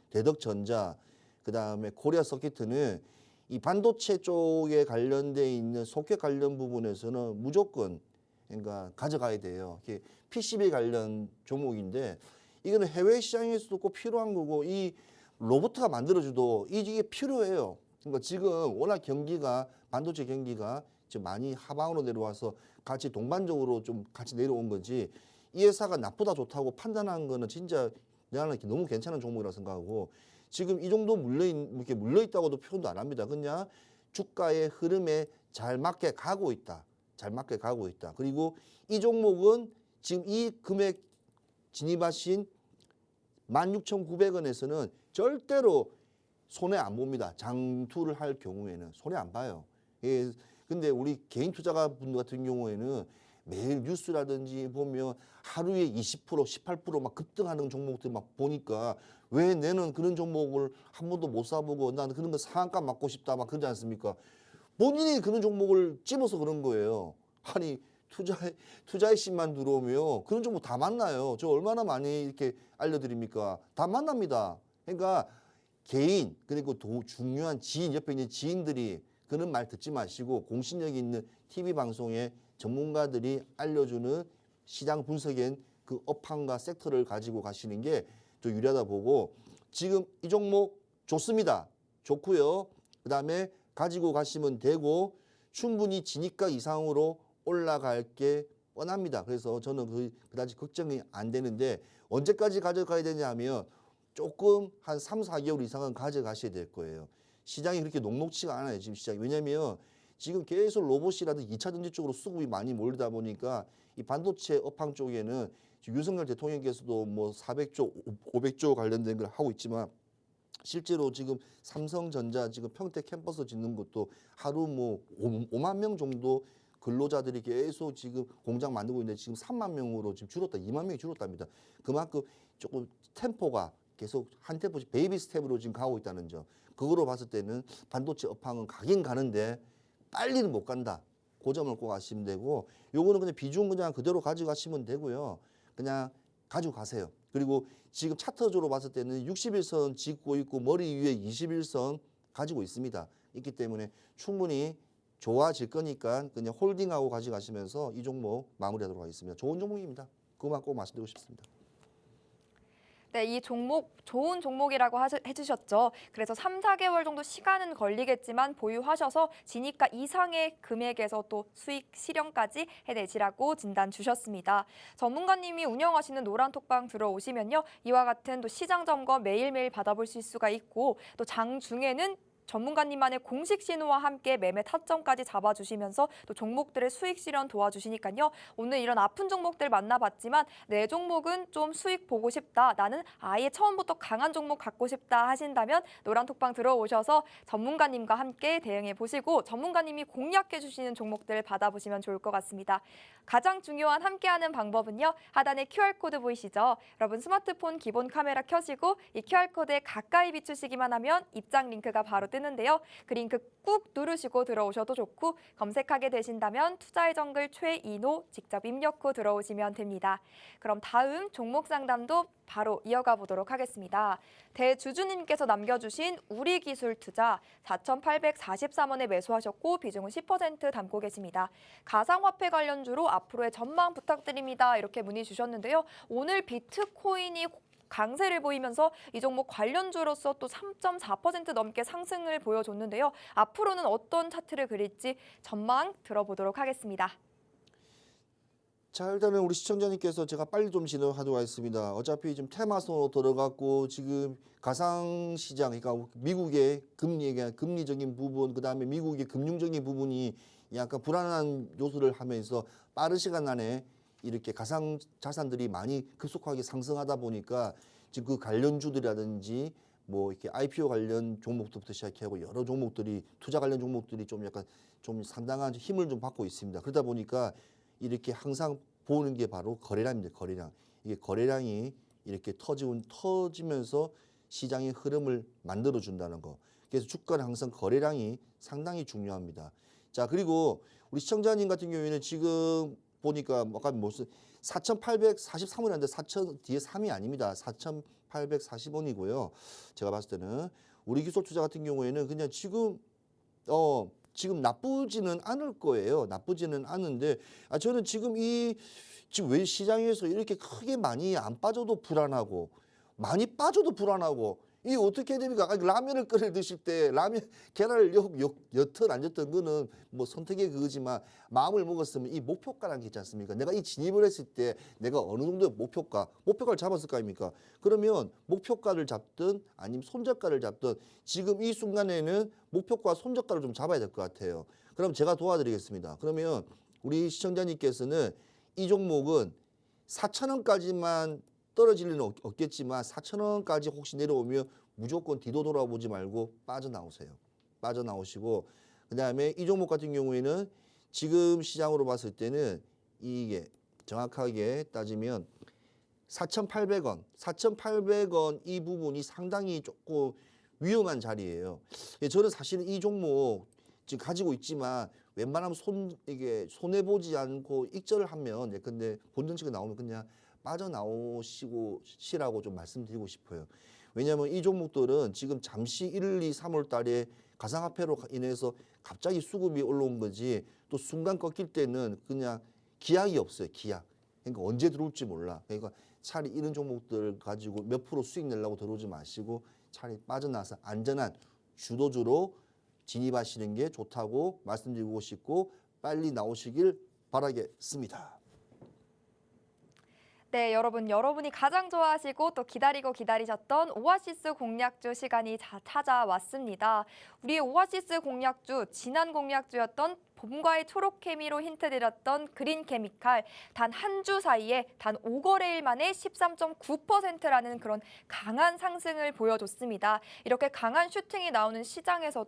대덕전자, 그다음에 코리아 서키트는 이 반도체 쪽에 관련돼 있는 소켓 관련 부분에서는 무조건 그러니까 가져가야 돼요. 이게 PCB 관련 종목인데 이거는 해외 시장에서도 꼭 필요한 거고 이 로봇가 만들어줘도 이게 필요해요. 그러니까 지금 워낙 반도체 경기가 지금 많이 하방으로 내려와서 같이 동반적으로 좀 같이 내려온 거지 이 회사가 나쁘다 좋다고 판단한 거는 진짜 내가 너무 괜찮은 종목이라고 생각하고 지금 이 정도 이렇게 물려있다고도 표현도 안 합니다. 그냥 주가의 흐름에 잘 맞게 가고 있다. 그리고 이 종목은 지금 이 금액 진입하신 16,900원에서는 절대로 손해 안 봅니다. 장투를 할 경우에는 손해 안 봐요. 예, 근데 우리 개인 투자가분 같은 경우에는 매일 뉴스라든지 보면 하루에 20%, 18%막 급등하는 종목들 막 보니까 왜 나는 그런 종목을 한 번도 못 사보고 나는 그런 거 상한가 맞고 싶다 막 그러지 않습니까? 본인이 그런 종목을 집어서 그런 거예요. 아니 투자의 신만 들어오면 그런 종목 다 만나요. 저 얼마나 많이 이렇게 알려드립니까? 다 만납니다. 그러니까 개인 그리고 중요한 지인 옆에 있는 지인들이 그런 말 듣지 마시고 공신력 있는 TV 방송에 전문가들이 알려주는 시장 분석엔 그 업황과 섹터를 가지고 가시는 게 더 유리하다 보고 지금 이 종목 좋습니다. 좋고요. 그다음에 가지고 가시면 되고 충분히 진입가 이상으로 올라갈 게 뻔합니다. 그래서 저는 그다지 걱정이 안 되는데 언제까지 가져가야 되냐면 조금 한 3, 4개월 이상은 가져가셔야 될 거예요. 시장이 그렇게 녹록치가 않아요. 지금 시장이. 왜냐하면 지금 계속 로봇이라든지 2차 전지 쪽으로 수급이 많이 몰리다 보니까 이 반도체 업황 쪽에는 지금 윤석열 대통령께서도 뭐 400조, 500조 관련된 걸 하고 있지만 실제로 지금 삼성전자 지금 평택 캠퍼스 짓는 것도 하루 뭐 5만 명 정도 근로자들이 계속 지금 공장 만들고 있는데 지금 3만 명으로 지금 줄었다. 2만 명이 줄었답니다. 그만큼 조금 템포가 계속 한 템포씩 베이비 스텝으로 지금 가고 있다는 점. 그거로 봤을 때는 반도체 업황은 가긴 가는데 빨리는 못 간다. 그 점을 꼭 아시면 되고 요거는 그냥 비중 그냥 그대로 가져가시면 되고요. 그냥 가지고 가세요. 그리고 지금 차트적으로 봤을 때는 61선 짚고 있고 머리 위에 21선 가지고 있습니다. 있기 때문에 충분히 좋아질 거니까 그냥 홀딩하고 가져가시면서 이 종목 마무리하도록 하겠습니다. 좋은 종목입니다. 그것만 꼭 말씀드리고 싶습니다. 네, 이 종목 좋은 종목이라고 해주셨죠. 그래서 3, 4개월 정도 시간은 걸리겠지만 보유하셔서 진입가 이상의 금액에서 또 수익 실현까지 해내시라고 진단 주셨습니다. 전문가님이 운영하시는 노란톡방 들어오시면요. 이와 같은 또 시장 점검 매일매일 받아보실 수가 있고 또 장중에는 전문가님만의 공식 신호와 함께 매매 타점까지 잡아주시면서 또 종목들의 수익 실현 도와주시니까요. 오늘 이런 아픈 종목들 만나봤지만 내 종목은 좀 수익 보고 싶다. 나는 아예 처음부터 강한 종목 갖고 싶다 하신다면 노란톡방 들어오셔서 전문가님과 함께 대응해 보시고 전문가님이 공략해 주시는 종목들을 받아보시면 좋을 것 같습니다. 가장 중요한 함께하는 방법은요. 하단에 QR코드 보이시죠? 여러분 스마트폰 기본 카메라 켜시고 이 QR코드에 가까이 비추시기만 하면 입장 링크가 바로 뜨는데요. 그 링크 꾹 누르시고 들어오셔도 좋고 검색하게 되신다면 투자의 정글 최인호 직접 입력 후 들어오시면 됩니다. 그럼 다음 종목 상담도 바로 이어가 보도록 하겠습니다. 대주주님께서 남겨주신 우리기술투자 4,843원에 매수하셨고 비중은 10% 담고 계십니다. 가상화폐 관련주로 앞으로의 전망 부탁드립니다. 이렇게 문의 주셨는데요. 오늘 비트코인이 강세를 보이면서 이 종목 관련주로서 또 3.4% 넘게 상승을 보여줬는데요. 앞으로는 어떤 차트를 그릴지 전망 들어보도록 하겠습니다. 자, 일단은 우리 시청자님께서 제가 빨리 좀 진행하도록 하겠습니다. 어차피 지금 테마선으로 들어갔고 지금 가상시장, 그러니까 미국의 금리적인 부분, 그다음에 미국의 금융적인 부분이 약간 불안한 요소를 하면서 빠른 시간 안에 이렇게 가상 자산들이 많이 급속하게 상승하다 보니까 지금 그 관련주들이라든지 뭐 이렇게 IPO 관련 종목부터 시작하고 여러 종목들이 투자 관련 종목들이 좀 약간 좀 상당한 힘을 좀 받고 있습니다. 그러다 보니까 이렇게 항상 보는 게 바로 거래량입니다. 거래량. 이게 거래량이 이렇게 터지면서 시장의 흐름을 만들어 준다는 거. 그래서 주가는 항상 거래량이 상당히 중요합니다. 자, 그리고 우리 시청자님 같은 경우에는 지금 보니까 아까 무슨 4,843원인데 4,000 뒤에 3이 아닙니다. 4,840원이고요. 제가 봤을 때는 우리 기술 투자 같은 경우에는 그냥 지금 나쁘지는 않을 거예요. 나쁘지는 않은데 저는 지금 지금 왜 시장에서 이렇게 크게 많이 안 빠져도 불안하고 많이 빠져도 불안하고 이 어떻게 됩니까? 라면을 끓여 드실 때 라면 계란을 엿든 안 엿든 거는 뭐 선택의 그거지만 마음을 먹었으면 이 목표가라는 게 있지 않습니까? 내가 이 진입을 했을 때 내가 어느 정도의 목표가를 잡았을 거 아닙니까? 그러면 목표가를 잡든 아니면 손절가를 잡든 지금 이 순간에는 목표가 손절가를 좀 잡아야 될 것 같아요. 그럼 제가 도와드리겠습니다. 그러면 우리 시청자님께서는 이 종목은 4,000원까지만 떨어질 일은 없겠지만 4,000원까지 혹시 내려오면 무조건 뒤도 돌아보지 말고 빠져나오세요. 빠져나오시고 그다음에 이 종목 같은 경우에는 지금 시장으로 봤을 때는 이게 정확하게 따지면 4,800원, 4,800원 이 부분이 상당히 조금 위험한 자리예요. 예, 저는 사실은 이 종목 지금 가지고 있지만 웬만하면 이게 손해 보지 않고 익절을 하면, 예, 근데 본전치가 나오면 그냥 빠져나오시라고 좀 말씀드리고 싶어요. 왜냐하면 이 종목들은 지금 잠시 1, 2, 3월 달에 가상화폐로 인해서 갑자기 수급이 올라온 거지, 또 순간 꺾일 때는 그냥 기약이 없어요. 기약. 그러니까 언제 들어올지 몰라. 그러니까 차라리 이런 종목들 가지고 몇 프로 수익 내려고 들어오지 마시고 차라리 빠져나서 안전한 주도주로 진입하시는 게 좋다고 말씀드리고 싶고, 빨리 나오시길 바라겠습니다. 네, 여러분, 여러분이 가장 좋아하시고 또 기다리셨던 오아시스 공략주 시간이 찾아왔습니다. 우리의 오아시스 공략주, 지난 공략주였던 봄과의 초록 케미로 힌트 드렸던 그린 케미칼, 단 한 주 사이에 단 5거래일 만에 13.9%라는 그런 강한 상승을 보여줬습니다. 이렇게 강한 슈팅이 나오는 시장에서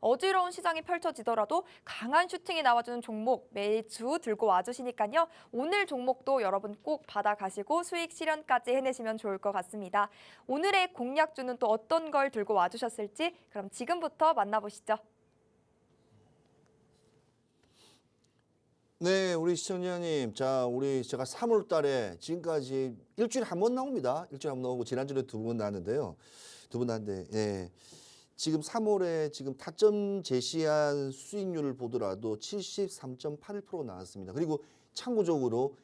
어지러운 시장이 펼쳐지더라도 강한 슈팅이 나와주는 종목 매주 들고 와주시니까요. 오늘 종목도 여러분 꼭 받아가시고 수익 실현까지 해내시면 좋을 것 같습니다. 오늘의 공략주는 또 어떤 걸 들고 와주셨을지 그럼 지금부터 만나보시죠. 네, 우리 시청자님, 제가 3월 달에 지금까지 일주일에 한 번 나옵니다. 일주일에 한 번 나오고 지난주에 2번 나왔는데요. 2번 나왔는데, 예. 지금 3월에 지금 타점 제시한 수익률을 보더라도 73.81% 나왔습니다. 그리고 참고적으로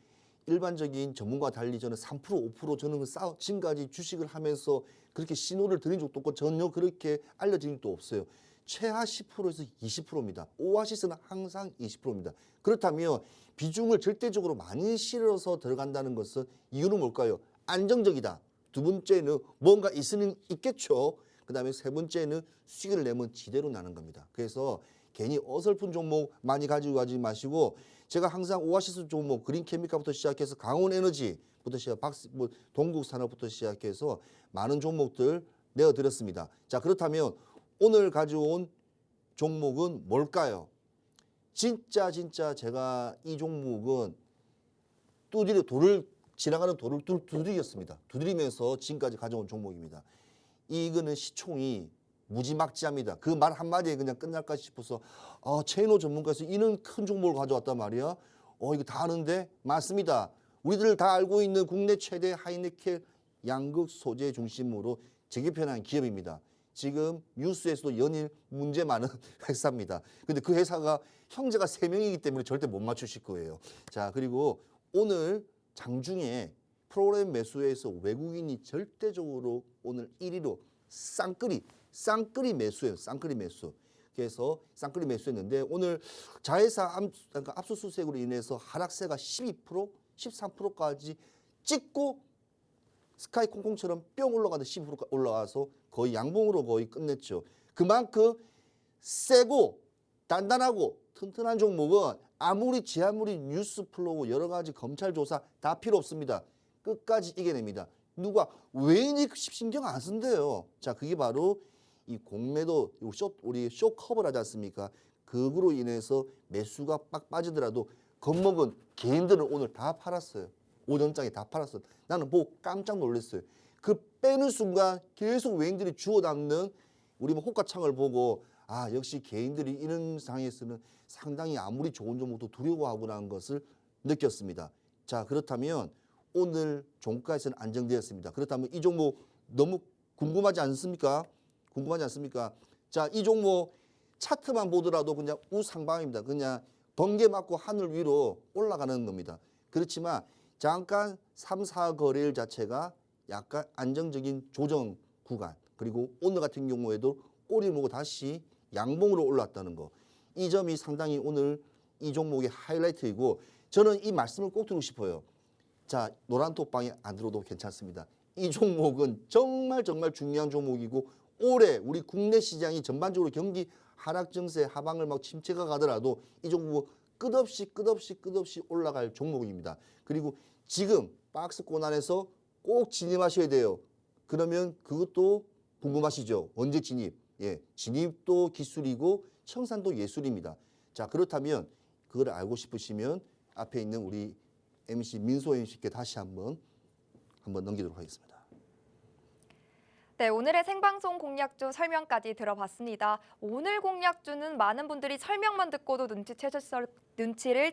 일반적인 전문가와 달리 저는 3%, 5% 저는 지금까지 주식을 하면서 그렇게 신호를 드린 적도 없고 전혀 그렇게 알려진 적도 없어요. 최하 10%에서 20%입니다. 오아시스는 항상 20%입니다. 그렇다면 비중을 절대적으로 많이 실어서 들어간다는 것은 이유는 뭘까요? 안정적이다. 두 번째는 뭔가 있겠죠. 그 다음에 세 번째는 수익을 내면 지대로 나는 겁니다. 그래서 괜히 어설픈 종목 많이 가지고 가지 마시고, 제가 항상 오아시스 종목, 그린 케미칼부터 시작해서 강원 에너지부터 동국 산업부터 시작해서 많은 종목들 내어드렸습니다. 자, 그렇다면 오늘 가져온 종목은 뭘까요? 진짜 제가 이 종목은 지나가는 돌을 두드리겠습니다. 두드리면서 지금까지 가져온 종목입니다. 이거는 시총이 무지막지합니다. 그 말 한마디에 그냥 끝날까 싶어서 체인호 전문가에서 이런 큰 종목을 가져왔단 말이야. 이거 다 아는데? 맞습니다. 우리들 다 알고 있는 국내 최대 하이니켈 양극 소재 중심으로 재개편한 기업입니다. 지금 뉴스에서도 연일 문제 많은 회사입니다. 근데 그 회사가 형제가 3명이기 때문에 절대 못 맞추실 거예요. 자, 그리고 오늘 장중에 프로그램 매수에서 외국인이 절대적으로 오늘 1위로 쌍끌이 매수예요. 쌍끌이 매수. 그래서 쌍끌이 매수했는데 오늘 자회사 압수수색으로 인해서 하락세가 12%, 13%까지 찍고 스카이콩콩처럼 뿅 올라가다 12%까지 올라와서 거의 양봉으로 거의 끝냈죠. 그만큼 세고 단단하고 튼튼한 종목은 아무리 뉴스 플로우 여러 가지 검찰 조사 다 필요 없습니다. 끝까지 이겨냅니다. 누가 외인이 신경 안 쓴대요. 자, 그게 바로 이 공매도 우리 쇼 커버를 하지 않습니까? 그거로 인해서 매수가 빡 빠지더라도 겁먹은 개인들은 오늘 다 팔았어요. 오전장에 다 팔았어요. 나는 보고 깜짝 놀랐어요. 그 빼는 순간 계속 외인들이 주워 담는 우리 호가창을 보고 역시 개인들이 이런 상황에서는 상당히 아무리 좋은 종목도 두려워하구나 하는 것을 느꼈습니다. 자, 그렇다면 오늘 종가에서는 안정되었습니다. 그렇다면 이 종목 너무 궁금하지 않습니까? 자, 이 종목 차트만 보더라도 그냥 우상방입니다. 그냥 번개 맞고 하늘 위로 올라가는 겁니다. 그렇지만 잠깐 3, 4거래일 자체가 약간 안정적인 조정 구간, 그리고 오늘 같은 경우에도 꼬리 물고 다시 양봉으로 올랐다는 거, 이 점이 상당히 오늘 이 종목의 하이라이트이고, 저는 이 말씀을 꼭 드리고 싶어요. 자, 노란톡방에 안 들어도 괜찮습니다. 이 종목은 정말 중요한 종목이고, 올해 우리 국내 시장이 전반적으로 경기 하락 증세 하방을 막 침체가 가더라도 이 종목 끝없이 올라갈 종목입니다. 그리고 지금 박스권 안에서 꼭 진입하셔야 돼요. 그러면 그것도 궁금하시죠? 언제 진입? 예, 진입도 기술이고 청산도 예술입니다. 자, 그렇다면 그걸 알고 싶으시면 앞에 있는 우리 MC 민소 MC께 다시 한번 넘기도록 하겠습니다. 네, 오늘의 생방송 공략주 설명까지 들어봤습니다. 오늘 공략주는 많은 분들이 설명만 듣고도 눈치를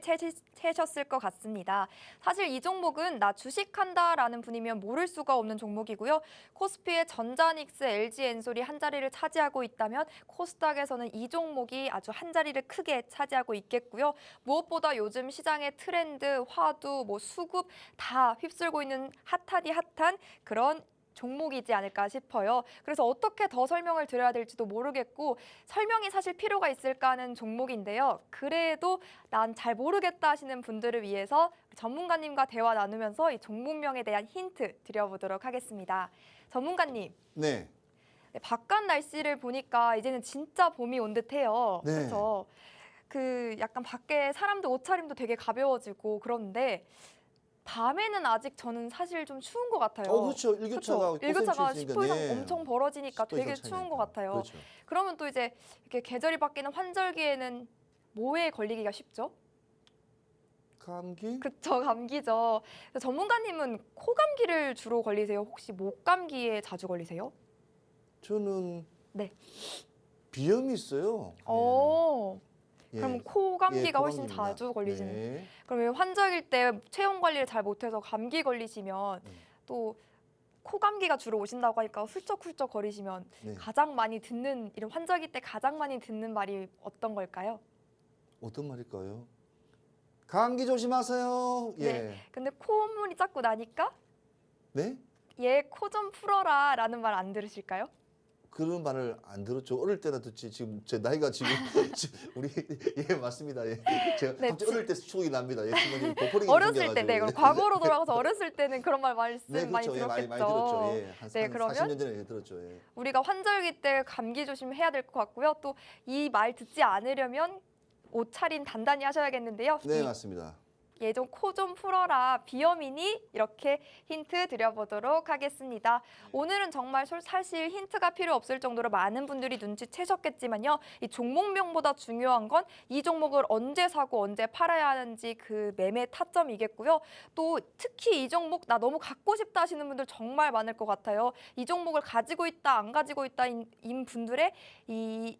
채셨을 것 같습니다. 사실 이 종목은 나 주식한다라는 분이면 모를 수가 없는 종목이고요. 코스피의 전자닉스, LG엔솔이 한 자리를 차지하고 있다면 코스닥에서는 이 종목이 아주 한 자리를 크게 차지하고 있겠고요. 무엇보다 요즘 시장의 트렌드, 화두, 수급 다 휩쓸고 있는 핫하디 핫한 그런 종목이지 않을까 싶어요. 그래서 어떻게 더 설명을 드려야 될지도 모르겠고 설명이 사실 필요가 있을까 하는 종목인데요. 그래도 난 잘 모르겠다 하시는 분들을 위해서 전문가님과 대화 나누면서 이 종목명에 대한 힌트 드려보도록 하겠습니다. 전문가님. 네. 네, 바깥 날씨를 보니까 이제는 진짜 봄이 온 듯해요. 네. 그래서 약간 밖에 사람들 옷차림도 되게 가벼워지고 그런데 밤에는 아직 저는 사실 좀 추운 것 같아요. 그렇죠. 일교차가 10도 이상 엄청 벌어지니까 10도 되게 이상 추운 차이니까. 것 같아요. 그렇죠. 그러면 또 이제 이렇게 계절이 바뀌는 환절기에는 뭐에 걸리기가 쉽죠? 감기? 그렇죠, 감기죠. 그래서 전문가님은 코감기를 주로 걸리세요? 혹시 목감기에 자주 걸리세요? 저는 네. 비염이 있어요. 예. 그럼 코감기가 훨씬 코감기입니다. 자주 걸리시는. 네. 그러면 환절기일 때 체온 관리를 잘 못해서 감기 걸리시면 또 코감기가 주로 오신다고 하니까 훌쩍훌쩍 거리시면 네. 가장 많이 듣는 이런 환절기 때 가장 많이 듣는 말이 어떤 걸까요? 어떤 말일까요? 감기 조심하세요. 예. 네. 근데 콧물이 자꾸 나니까 네? 얘 코 좀 풀어라라는 말 안 들으실까요? 그런 말을 안 들었죠. 어릴 때나 듣지. 지금 제 나이가 지금 우리 예 맞습니다. 예. 제가 네, 갑자기 어릴 때 추억이 납니다. 예, 순간 버퍼링이 어렸을 때, 생겨가지고. 네, 그럼 과거로 돌아가서 어렸을 때는 그런 말 말씀 네, 많이 그렇죠. 예, 들었겠죠. 많이 들었죠. 예, 한 네, 그러면 40년 전에 들었죠. 예. 우리가 환절기 때 감기 조심해야 될 것 같고요. 또 이 말 듣지 않으려면 옷차림 단단히 하셔야겠는데요. 네, 맞습니다. 얘 좀 코 좀 풀어라 비염이니 이렇게 힌트 드려보도록 하겠습니다. 오늘은 정말 사실 힌트가 필요 없을 정도로 많은 분들이 눈치채셨겠지만요. 이 종목명보다 중요한 건 이 종목을 언제 사고 언제 팔아야 하는지 그 매매 타점이겠고요. 또 특히 이 종목 나 너무 갖고 싶다 하시는 분들 정말 많을 것 같아요. 이 종목을 가지고 있다 안 가지고 있다인 분들의 이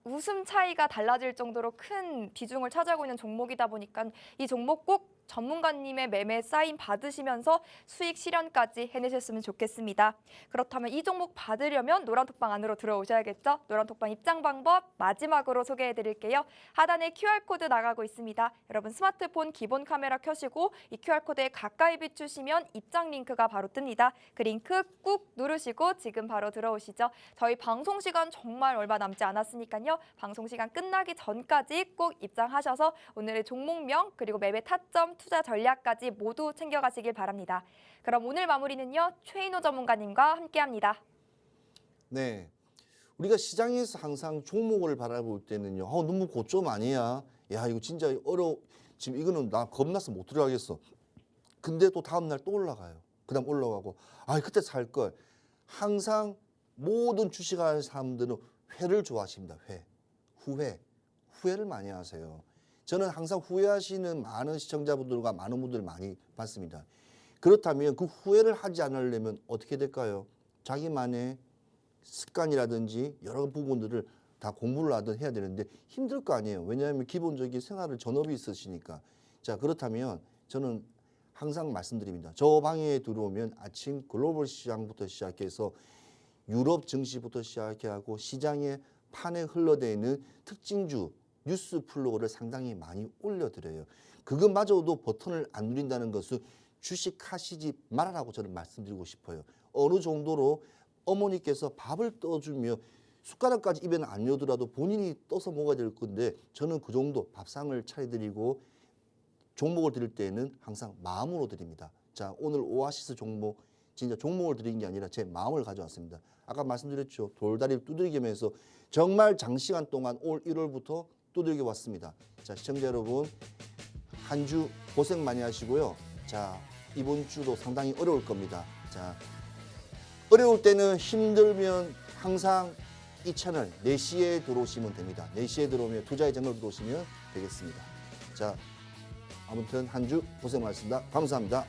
웃음 차이가 달라질 정도로 큰 비중을 차지하고 있는 종목이다 보니까 이 종목 꼭 전문가님의 매매 사인 받으시면서 수익 실현까지 해내셨으면 좋겠습니다. 그렇다면 이 종목 받으려면 노란톡방 안으로 들어오셔야겠죠? 노란톡방 입장 방법 마지막으로 소개해드릴게요. 하단에 QR코드 나가고 있습니다. 여러분 스마트폰 기본 카메라 켜시고 이 QR코드에 가까이 비추시면 입장 링크가 바로 뜹니다. 그 링크 꾹 누르시고 지금 바로 들어오시죠. 저희 방송 시간 정말 얼마 남지 않았으니까요. 방송 시간 끝나기 전까지 꼭 입장하셔서 오늘의 종목명 그리고 매매 타점 투자 전략까지 모두 챙겨가시길 바랍니다. 그럼 오늘 마무리는요. 최인호 전문가님과 함께합니다. 네, 우리가 시장에서 항상 종목을 바라볼 때는요. 너무 고점 아니야. 야, 이거 진짜 지금 이거는 나 겁나서 못 들어가겠어. 근데 또 다음 날 또 올라가요. 그다음 올라가고 그때 살 걸. 항상 모든 주식하는 사람들은 회를 좋아하십니다. 후회를 많이 하세요. 저는 항상 후회하시는 많은 시청자분들과 많은 분들을 많이 봤습니다. 그렇다면 그 후회를 하지 않으려면 어떻게 될까요? 자기만의 습관이라든지 여러 부분들을 다 공부를 하든 해야 되는데 힘들 거 아니에요. 왜냐하면 기본적인 생활을 전업이 있으시니까. 자, 그렇다면 저는 항상 말씀드립니다. 저 방에 들어오면 아침 글로벌 시장부터 시작해서 유럽 증시부터 시작하고 시장의 판에 흘러대는 특징주 뉴스 플로우를 상당히 많이 올려드려요. 그것마저도 버튼을 안 누린다는 것은 주식하시지 말아라고 저는 말씀드리고 싶어요. 어느 정도로 어머니께서 밥을 떠주며 숟가락까지 입에 안 넣더라도 본인이 떠서 먹어야 될 건데 저는 그 정도 밥상을 차려드리고 종목을 드릴 때는 항상 마음으로 드립니다. 자, 오늘 오아시스 종목 진짜 종목을 드린 게 아니라 제 마음을 가져왔습니다. 아까 말씀드렸죠. 돌다리 두들기면서 정말 장시간 동안 올 1월부터 두들겨 왔습니다. 자, 시청자 여러분 한 주 고생 많이 하시고요. 자, 이번 주도 상당히 어려울 겁니다. 자, 어려울 때는 힘들면 항상 이 채널 4시에 들어오시면 됩니다. 4시에 들어오면 투자의 정글 들어오시면 되겠습니다. 자, 아무튼 한 주 고생 많으셨습니다. 감사합니다.